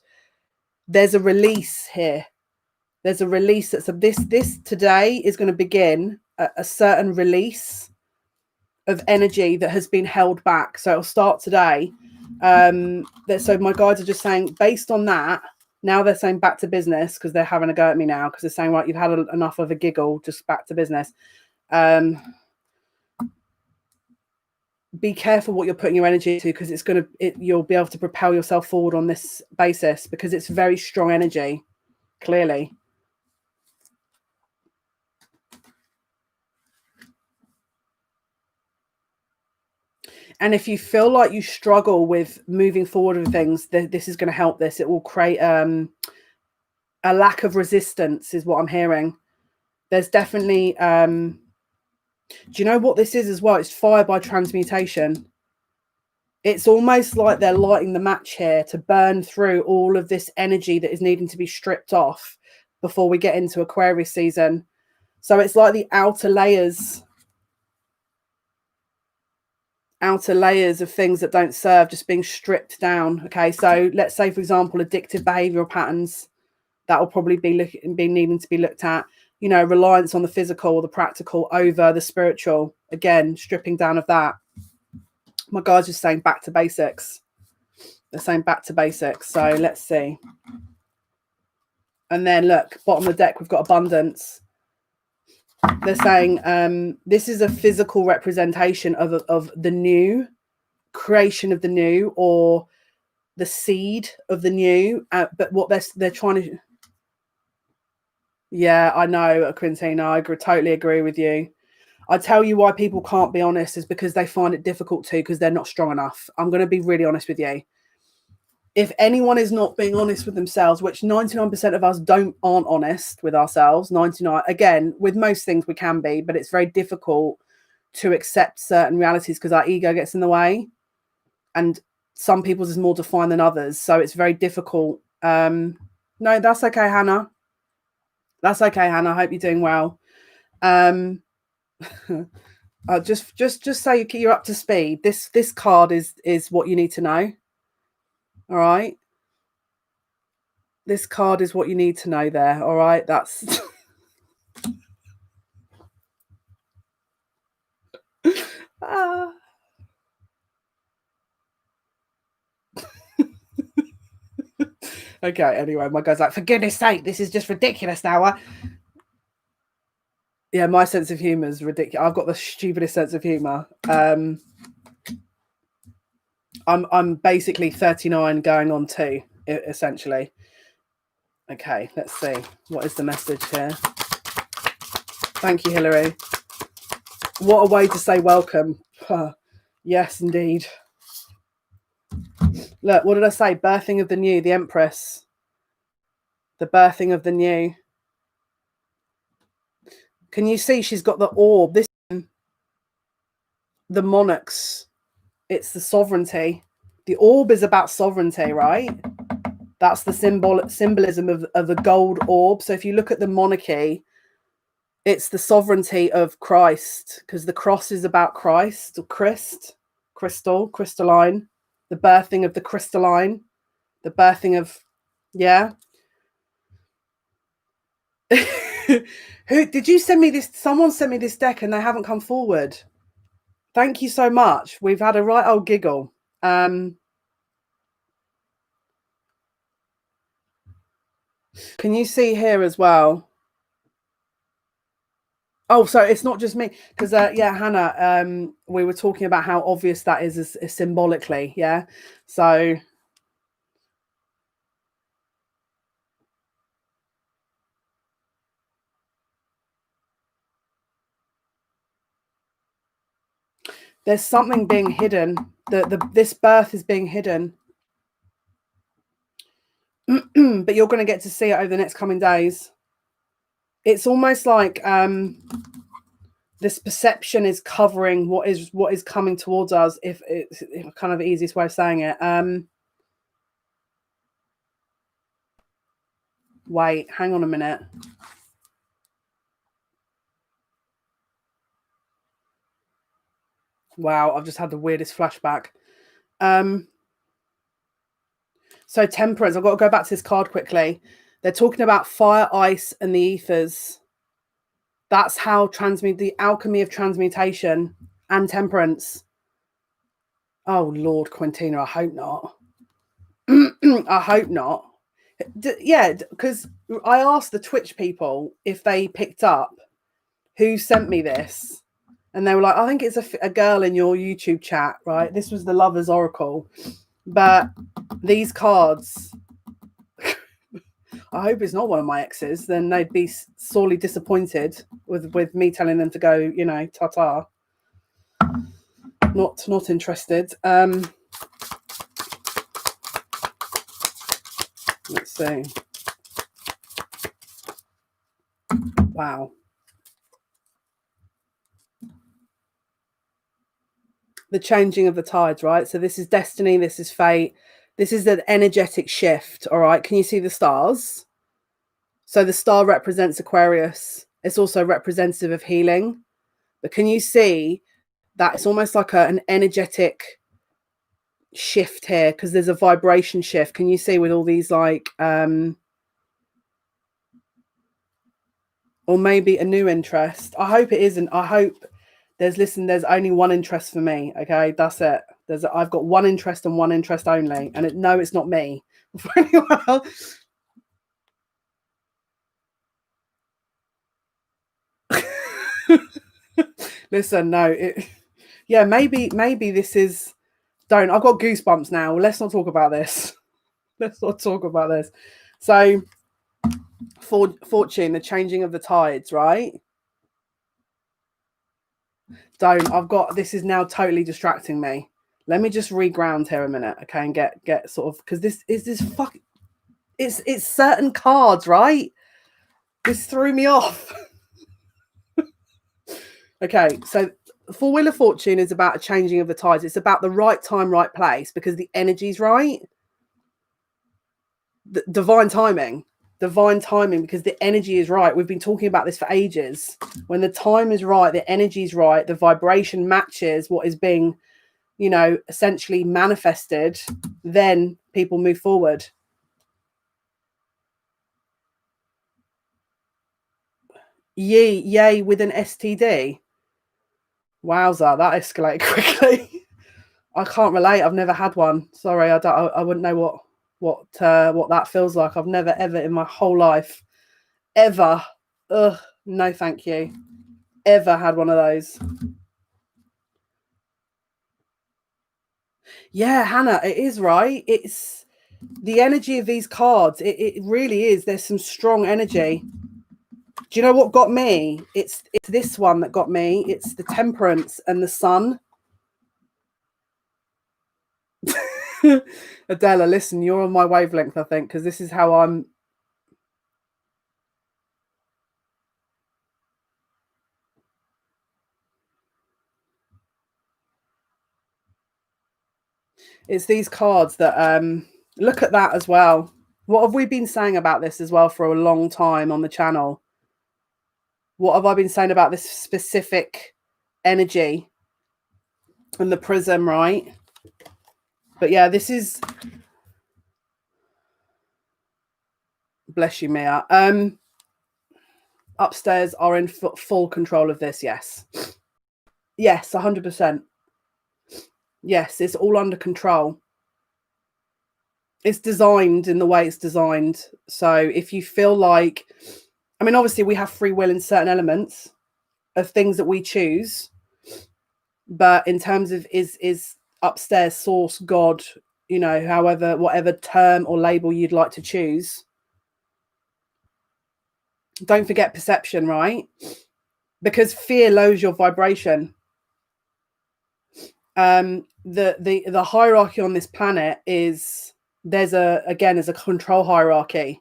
There's a release here. There's a release. This today is going to begin a certain release of energy that has been held back. So it'll start today. So my guides are just saying, based on that, now they're saying back to business, because they're having a go at me now, because they're saying, right, you've had enough of a giggle, just back to business. Be careful what you're putting your energy into, because you'll be able to propel yourself forward on this basis, because it's very strong energy, clearly. And if you feel like you struggle with moving forward with things, this is going to help this. It will create a lack of resistance, is what I'm hearing. There's definitely... do you know what this is as well? It's fire by transmutation. It's almost like they're lighting the match here to burn through all of this energy that is needing to be stripped off before we get into Aquarius season. So it's like the outer layers of things that don't serve just being stripped down. Okay, so let's say, for example, addictive behavioral patterns, that will probably be needing to be looked at. You know, reliance on the physical or the practical over the spiritual. Again, stripping down of that. My guys just saying back to basics. They're saying back to basics. So let's see. And then look, bottom of the deck, we've got abundance. They're saying this is a physical representation of the new, creation of the new, or the seed of the new. But what they're trying to... Yeah, I know, Quintina, I totally agree with you. I tell you why people can't be honest is because they find it difficult to, because they're not strong enough. I'm going to be really honest with you. If anyone is not being honest with themselves, which 99% of us aren't honest with ourselves, 99, again, with most things we can be, but it's very difficult to accept certain realities because our ego gets in the way, and some people's is more defined than others. So it's very difficult. No, that's okay, Hannah. That's okay, Hannah. I hope you're doing well. Just so you're up to speed. This card is what you need to know. All right. This card is what you need to know there. All right. That's okay. Anyway, my guy's like, for goodness sake, this is just ridiculous now. Yeah, my sense of humor is ridiculous. I've got the stupidest sense of humor. I'm basically 39 going on 2, essentially. Okay, let's see. What is the message here? Thank you, Hillary. What a way to say welcome. Yes, indeed. Look, what did I say? Birthing of the new, the Empress. The birthing of the new. Can you see she's got the orb? This, the monarchs. It's the sovereignty. The orb is about sovereignty, right? That's the symbolism of the gold orb. So if you look at the monarchy, it's the sovereignty of Christ, because the cross is about Christ, or crystalline, the birthing of the crystalline, the birthing of, yeah. Who did you send me this? Someone sent me this deck and they haven't come forward. Thank you so much. We've had a right old giggle. Can you see here as well? Oh, so it's not just me, because yeah, Hannah, we were talking about how obvious that is symbolically, yeah. So There's something being hidden. This birth is being hidden. But you're going to get to see it over the next coming days. It's almost like this perception is covering what is coming towards us, if it's kind of the easiest way of saying it. Wait, hang on a minute. Wow, I've just had the weirdest flashback. So temperance, I've got to go back to this card quickly. They're talking about fire, ice, and the ethers. That's how the alchemy of transmutation and temperance. Oh, Lord, Quintina, I hope not. I hope not. Yeah, because I asked the Twitch people if they picked up who sent me this. And they were like, I think it's a girl in your YouTube chat, right? This was the Lover's Oracle. But these cards, I hope it's not one of my exes. Then they'd be sorely disappointed with me telling them to go, you know, ta-ta. Not interested. Let's see. Wow. The changing of the tides, right? So this is destiny, this is fate, this is an energetic shift. All right, can you see the stars? So the star represents Aquarius. It's also representative of healing. But can you see that it's almost like an energetic shift here, because there's a vibration shift? Can you see with all these like or maybe a new interest? I hope it isn't. I hope there's only one interest for me. Okay, that's it. I've got one interest and one interest only, and no, it's not me. For anyone else. Listen, no, yeah, maybe this is. I've got goosebumps now. Let's not talk about this. Let's not talk about this. So, fortune, the changing of the tides, right? This is now totally distracting me. Let me just reground here a minute, okay, and get sort of, because this is this fuck. It's certain cards, right? This threw me off. Okay, so Four Wheel of Fortune is about a changing of the tides. It's about the right time, right place, because the energy's right. The divine timing, because the energy is right. We've been talking about this for ages. When the time is right, the energy is right, the vibration matches what is being, you know, essentially manifested, then people move forward. Yay with an STD. Wowza, that escalated quickly. I can't relate. I've never had one. Sorry, I wouldn't know what that feels like. I've never ever in my whole life ever. No, thank you. Ever had one of those. Yeah, Hannah, it is right. It's the energy of these cards. It really is. There's some strong energy. Do you know what got me? It's this one that got me. It's the Temperance and the Sun. Adela, listen, you're on my wavelength, I think, because this is how I'm. It's these cards that look at that as well. What have we been saying about this as well for a long time on the channel? What have I been saying about this specific energy and the prism, right? But yeah, this is, bless you, Mia. Upstairs are in full control of this. Yes, 100%. Yes, it's all under control. It's designed in the way it's designed. So if you feel like, I mean, obviously we have free will in certain elements of things that we choose, but in terms of is upstairs, source, God, you know, however, whatever term or label you'd like to choose. Don't forget perception, right? Because fear lowers your vibration. The hierarchy on this planet is there's a control hierarchy,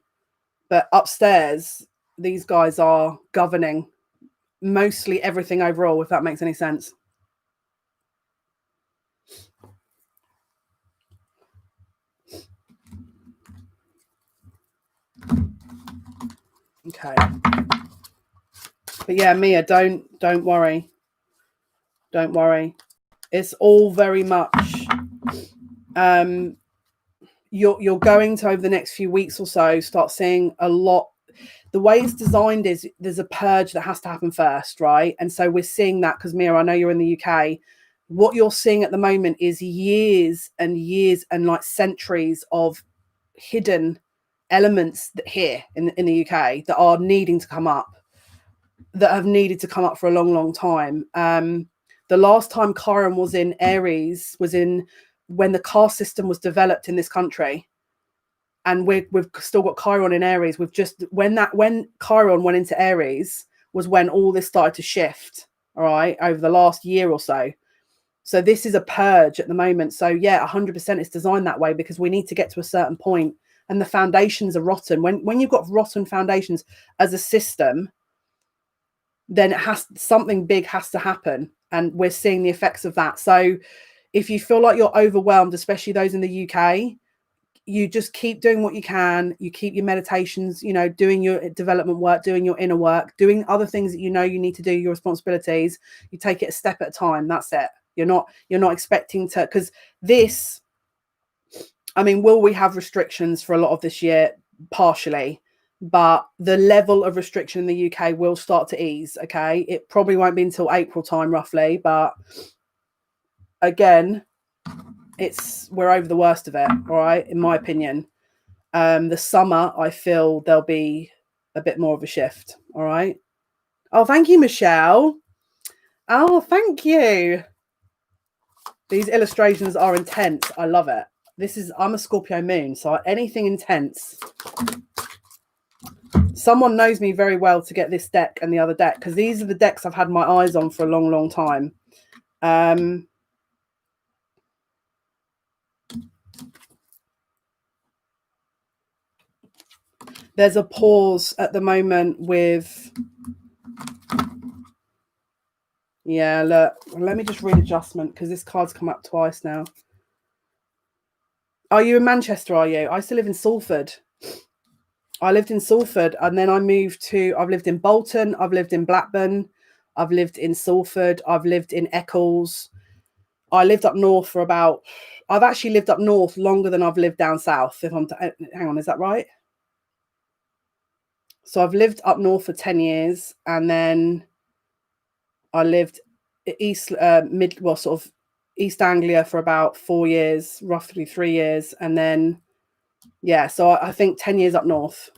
but upstairs these guys are governing mostly everything overall, if that makes any sense. Okay. But yeah, Mia, don't worry. Don't worry. It's all very much you're going to, over the next few weeks or so, start seeing a lot. The way it's designed is there's a purge that has to happen first, right? And so we're seeing that because, Mia, I know you're in the UK. What you're seeing at the moment is years and years and like centuries of hidden elements that here in the UK that are needing to come up, that have needed to come up for a long time. The last time Chiron was in Aries was in when the caste system was developed in this country, and we've still got Chiron in Aries. We've just when Chiron went into Aries was when all this started to shift. All right, over the last year or so. So this is a purge at the moment. So yeah, 100% it's designed that way because we need to get to a certain point, and the foundations are rotten. When you've got rotten foundations as a system, then something big has to happen, and we're seeing the effects of that. So if you feel like you're overwhelmed, especially those in the UK, you just keep doing what you can. You keep your meditations, doing your development work, doing your inner work, doing other things that you need to do, your responsibilities. You take it a step at a time. That's it. You're not expecting to, because this, I mean, will we have restrictions for a lot of this year? Partially. But the level of restriction in the UK will start to ease. Okay, it probably won't be until April time, roughly. But again, we're over the worst of it. All right, in my opinion. The summer, I feel there'll be a bit more of a shift. All right. Oh, thank you, Michelle. Oh, thank you. These illustrations are intense. I love it. I'm a Scorpio moon, so anything intense. Someone knows me very well to get this deck and the other deck, because these are the decks I've had my eyes on for a long time. There's a pause at the moment with, yeah, look, let me just read adjustment because this card's come up twice now. Are you in Manchester, are you? I still live in Salford. I lived in Salford and then I moved I've lived in Bolton, I've lived in Blackburn, I've lived in Salford, I've lived in Eccles. I lived up north I've actually lived up north longer than I've lived down south. Hang on, is that right? So I've lived up north for 10 years and then I lived East Anglia for about 4 years, roughly 3 years. And then, yeah, so I think 10 years up north.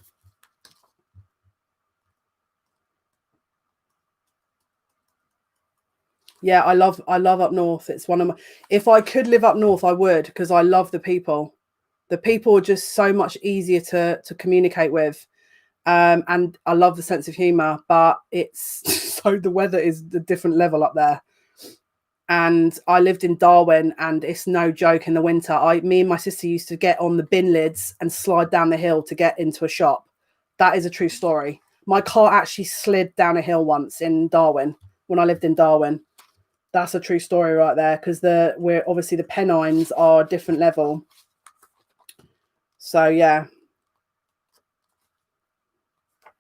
Yeah, I love up north. It's one of my, if I could live up north, I would, because I love the people. The people are just so much easier to communicate with. And I love the sense of humor, but it's so the weather is a different level up there. And I lived in Darwin, and it's no joke in the winter. Me and my sister used to get on the bin lids and slide down the hill to get into a shop. That is a true story. My car actually slid down a hill once in Darwin when I lived in Darwin. That's a true story right there, because we're obviously the Pennines are a different level. So yeah.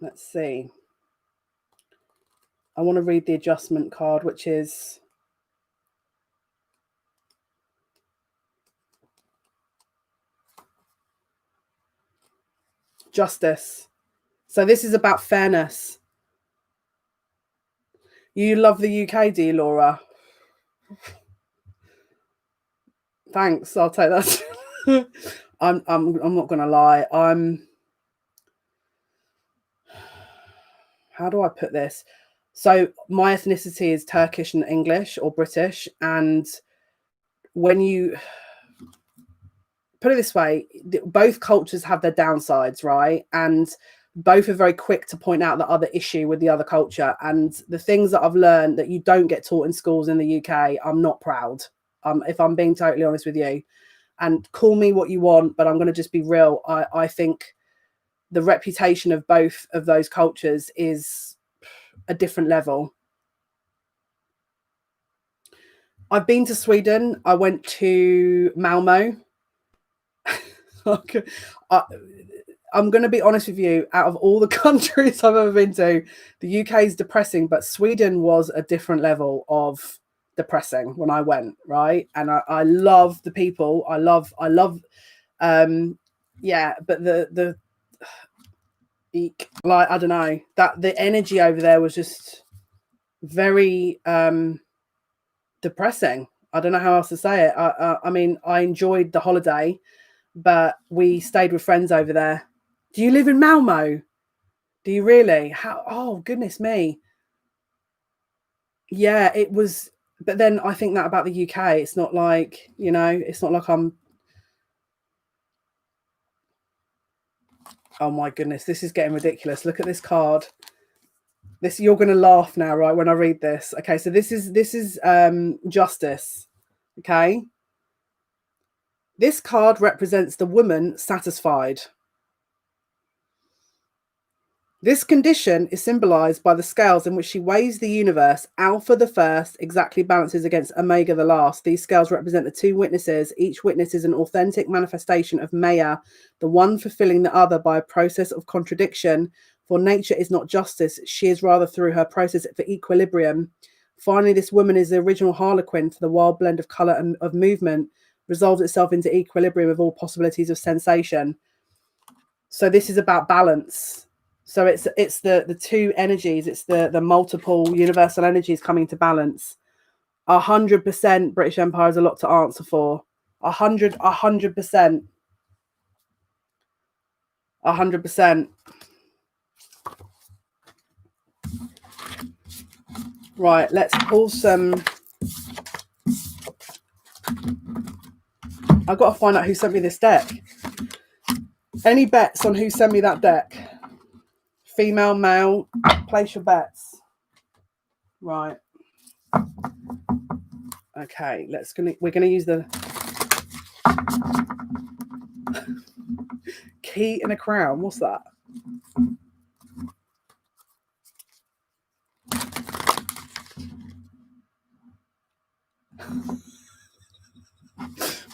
Let's see. I want to read the adjustment card, which is justice. So this is about fairness. You love the UK, do you, Laura? Thanks. I'll take that. I'm not gonna lie. How do I put this? So my ethnicity is Turkish and English, or British, and when you put it this way, both cultures have their downsides, right? And both are very quick to point out the other issue with the other culture. And the things that I've learned that you don't get taught in schools in the UK, I'm not proud. if I'm being totally honest with you. And call me what you want, but I'm going to just be real. I think the reputation of both of those cultures is a different level. I've been to Sweden. I went to Malmo. I'm going to be honest with you. Out of all the countries I've ever been to, the UK is depressing, but Sweden was a different level of depressing when I went, right? And I love the people. I love, yeah, but the like, I don't know, that the energy over there was just very depressing. I don't know how else to say it. I mean, I enjoyed the holiday, but we stayed with friends over there. Do you live in Malmo? Do you really? How? Oh, goodness me. Yeah, it was. But then I think that about the UK. It's not like, it's not like I'm. Oh my goodness, this is getting ridiculous. Look at this card. This, you're going to laugh now, right? When I read this. Okay, so this is justice. Okay. This card represents the woman satisfied. This condition is symbolized by the scales in which she weighs the universe. Alpha, the first, exactly balances against Omega, the last. These scales represent the two witnesses. Each witness is an authentic manifestation of Maya, the one fulfilling the other by a process of contradiction. For nature is not justice. She is rather through her process for equilibrium. Finally, this woman is the original harlequin for the wild blend of color and of movement, resolves itself into equilibrium of all possibilities of sensation. So this is about balance. So it's the two energies, it's the multiple universal energies coming to balance. 100% British Empire is a lot to answer for. 100%. 100%. Right, let's pull some. I've got to find out who sent me this deck. Any bets on who sent me that deck? Female, male, place your bets. Right. Okay, we're gonna use the key and a crown. What's that?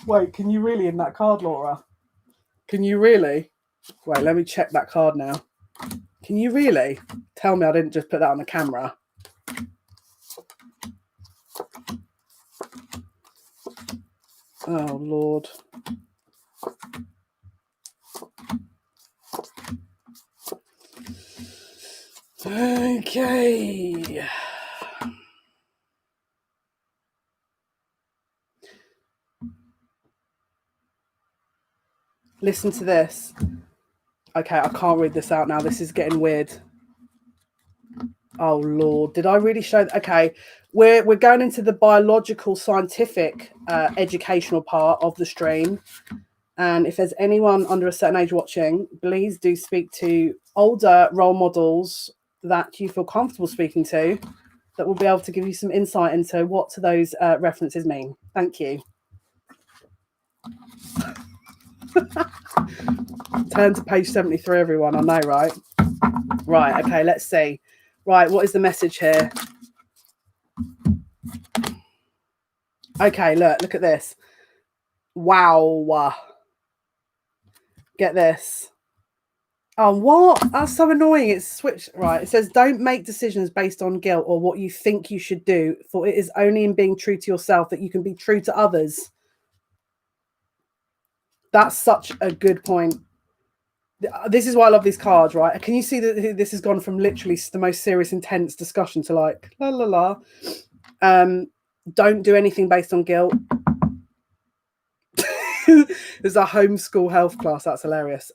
Wait, can you really in that card, Laura? Can you really? Wait, let me check that card now. Can you really? Tell me I didn't just put that on the camera. Oh, Lord. Okay. Listen to this. Okay, I can't read this out now. This is getting weird. Oh, Lord. Did I really show? Okay, we're going into the biological, scientific, educational part of the stream. And if there's anyone under a certain age watching, please do speak to older role models that you feel comfortable speaking to, that will be able to give you some insight into what those references mean. Thank you. Turn to page 73, everyone. I know, right? Right, okay, let's see. Right, what is the message here? Okay, look at this. Wow. Get this. Oh, what? That's so annoying. It's switched. Right, it says, don't make decisions based on guilt or what you think you should do, for it is only in being true to yourself that you can be true to others. That's such a good point. This is why I love these cards, right? Can you see that this has gone from literally the most serious, intense discussion to like, la, la, la. Don't do anything based on guilt. There's a homeschool health class. That's hilarious.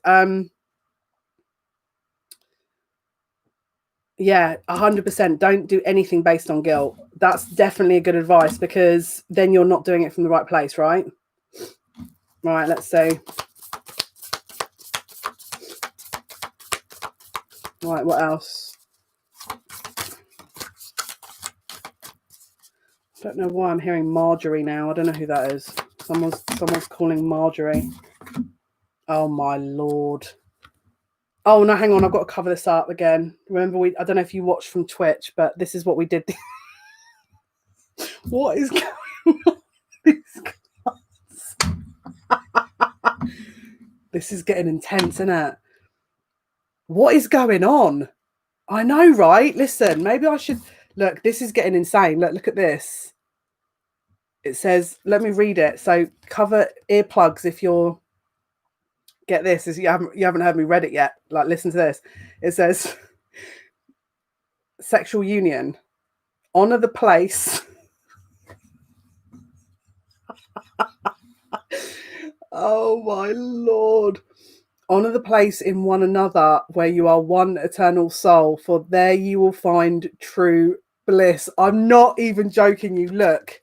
Yeah, 100%. Don't do anything based on guilt. That's definitely a good advice, because then you're not doing it from the right place, right? Right, let's see. Right, what else? I don't know why I'm hearing Marjorie now. I don't know who that is. Someone's calling Marjorie. Oh my Lord. Oh no, hang on, I've got to cover this up again. Remember, I don't know if you watched from Twitch, but this is what we did. What is going on? This is getting intense, isn't it? What is going on? I know, right? Listen, maybe I should look. This is getting insane. Look at this. It says, let me read it. So cover earplugs if you're. Get this, is you haven't heard me read it yet. Like, listen to this. It says, sexual union, honor the place. Oh my Lord. Honor the place in one another where you are one eternal soul, for there you will find true bliss. I'm not even joking you. Look.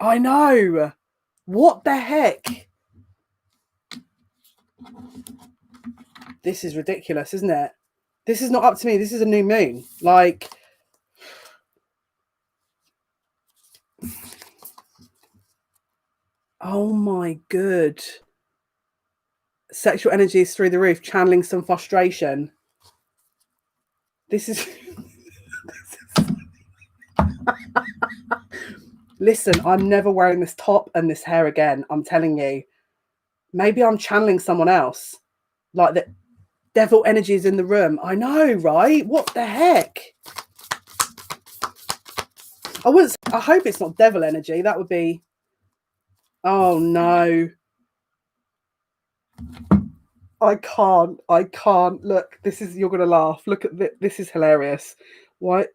I know. What the heck? This is ridiculous, isn't it? This is not up to me. This is a new moon. Like, oh my good. Sexual energy is through the roof, channeling some frustration. This is... Listen, I'm never wearing this top and this hair again. I'm telling you. Maybe I'm channeling someone else. Like, the devil energy is in the room. I know, right? What the heck? I hope it's not devil energy. That would be... Oh, no. I can't. Look, this is... You're going to laugh. Look at this. This is hilarious. Why...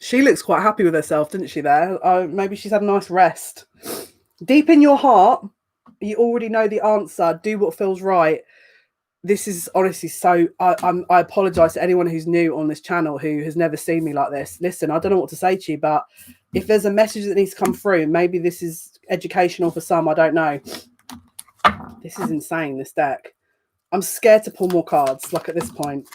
She looks quite happy with herself, didn't she, there? Maybe she's had a nice rest. Deep in your heart, you already know the answer. Do what feels right. This is honestly so... I apologise to anyone who's new on this channel who has never seen me like this. Listen, I don't know what to say to you, but if there's a message that needs to come through, maybe this is educational for some. I don't know. This is insane, this deck. I'm scared to pull more cards, like at this point.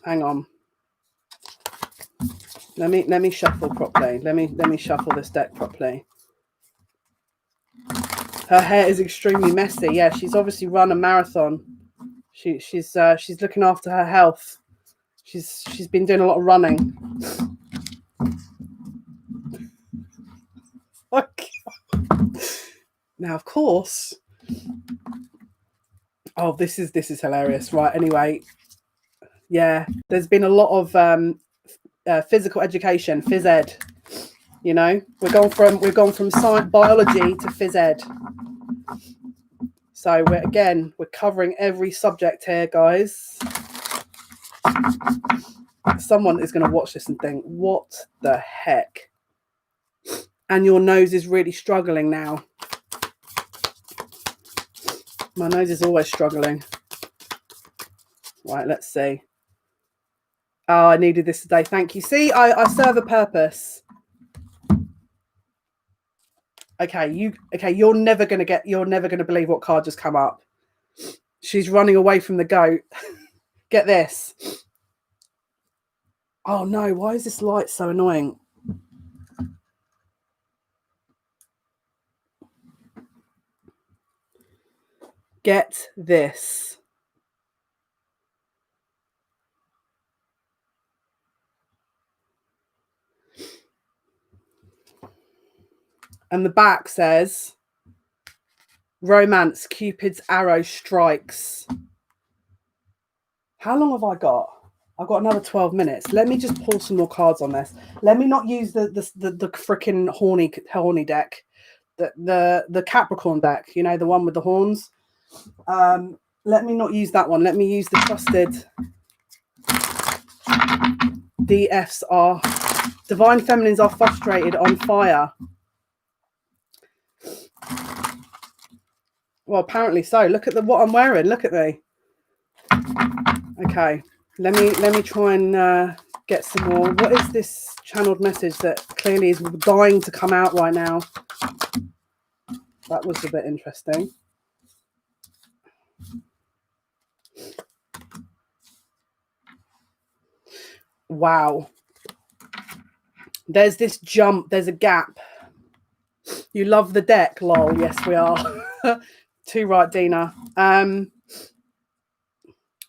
Hang on. Let me shuffle properly. Let me shuffle this deck properly. Her hair is extremely messy. Yeah, she's obviously run a marathon. She's looking after her health. She's been doing a lot of running. Now, of course. Oh, this is hilarious. Right. Anyway, yeah, there's been a lot of physical education, phys ed. You know, we've gone from science, biology to phys ed. So we're covering every subject here, guys. Someone is going to watch this and think, what the heck? And your nose is really struggling now. My nose is always struggling. Right, let's see. Oh, I needed this today. Thank you. See, I serve a purpose. Okay, you're never gonna believe what card just come up. She's running away from the goat. Get this. Oh no, why is this light so annoying? Get this. And the back says, romance, Cupid's arrow strikes. How long have I got? I've got another 12 minutes. Let me just pull some more cards on this. Let me not use the freaking horny deck. The Capricorn deck, you know, the one with the horns. Let me not use that one. Let me use the trusted DFs are divine feminines are frustrated, on fire. Well, apparently so. Look at what I'm wearing. Look at me. Okay, let me try and get some more. What is this channeled message that clearly is dying to come out right now? That was a bit interesting. Wow. There's this jump. There's a gap. You love the deck, lol. Yes, we are. Too right, Dina.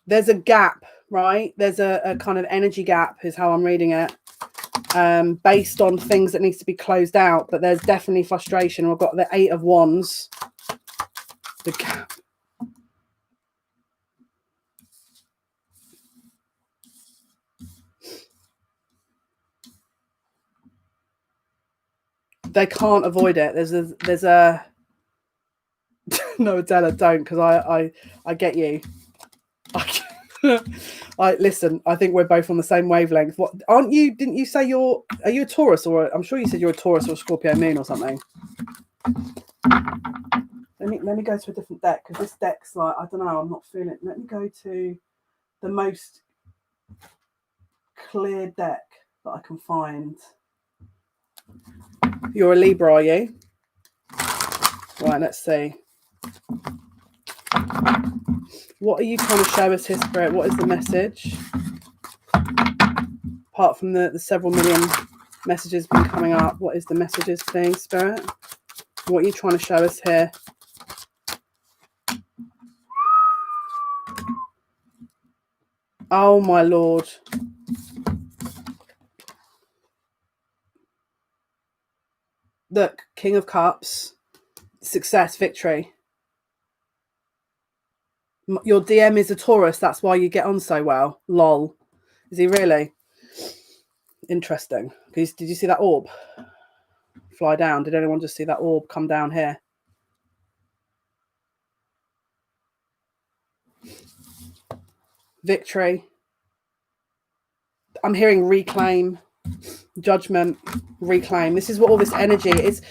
There's a gap, right? There's a kind of energy gap is how I'm reading it, based on things that needs to be closed out. But there's definitely frustration. We've got the 8 of Wands. The gap. They can't avoid it. There's a no, Adela, don't, because I get you. I listen. I think we're both on the same wavelength. What aren't you? Didn't you say are you a Taurus, or I'm sure you said you're a Taurus or a Scorpio moon or something? Let me go to a different deck, because this deck's like, I don't know. I'm not feeling it. Let me go to the most clear deck that I can find. You're a Libra, are you? Right. Let's see. What are you trying to show us here, Spirit? What is the message? Apart from the several million messages been coming up, what is the messages, please, Spirit? What are you trying to show us here? Oh, my Lord. Look, King of Cups, success, victory. Your DM is a Taurus. That's why you get on so well. Lol. Is he really? Interesting. Did you see that orb fly down? Did anyone just see that orb come down here? Victory. I'm hearing reclaim, judgment, reclaim. This is what all this energy is.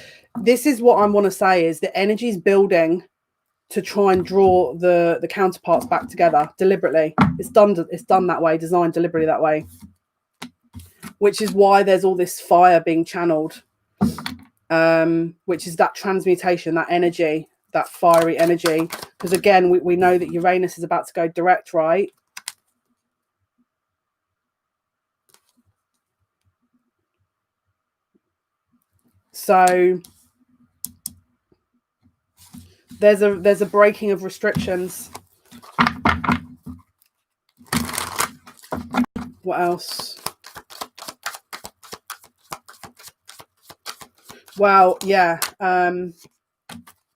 This is what I want to say is the energy is building to try and draw the counterparts back together deliberately. It's done that way, designed deliberately that way, which is why there's all this fire being channeled, which is that transmutation, that energy, that fiery energy. Because again, we know that Uranus is about to go direct, right? So there's a breaking of restrictions. What else? Well, yeah.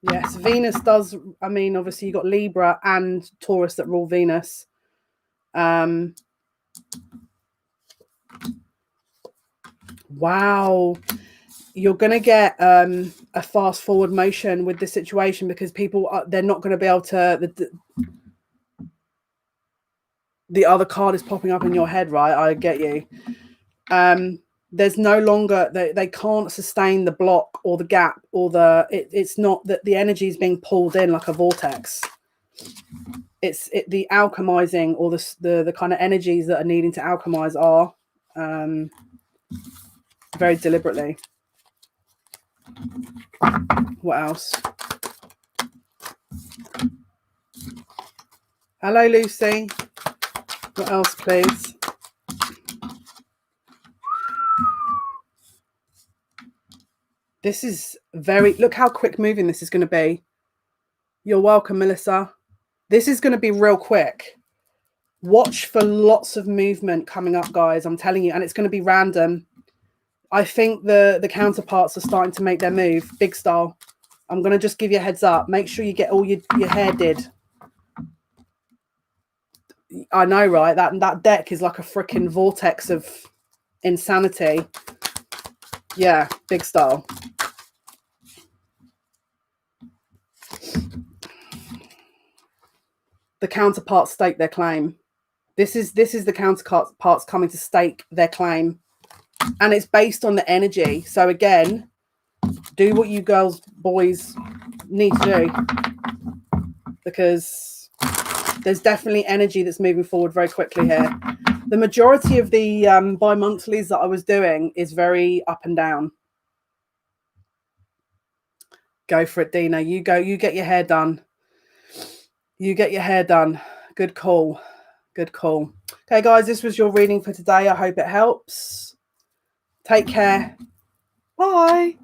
Yes, Venus does. I mean, obviously you got Libra and Taurus that rule Venus. Wow. You're going to get a fast forward motion with this situation, because people they're not going to be able to. The other card is popping up in your head, right? I get you. There's no longer they can't sustain the block or the gap or it's not that the energy is being pulled in like a vortex. It's the alchemizing or the kind of energies that are needing to alchemize are very deliberately. What else? Hello, Lucy. What else, please? This is look how quick moving this is going to be. You're welcome, Melissa. This is going to be real quick. Watch for lots of movement coming up, guys. I'm telling you, and it's going to be random. I think the counterparts are starting to make their move, big style. I'm going to just give you a heads up. Make sure you get all your hair did. I know, right? That deck is like a freaking vortex of insanity. Yeah, big style. The counterparts stake their claim. This is the counterparts coming to stake their claim. And it's based on the energy. So again, do what you girls, boys need to do, because there's definitely energy that's moving forward very quickly here. The majority of the bi-monthlies that I was doing is very up and down. Go for it, Dina. You go. You get your hair done. You get your hair done. Good call. Good call. Okay, guys, this was your reading for today. I hope it helps. Take care. Bye.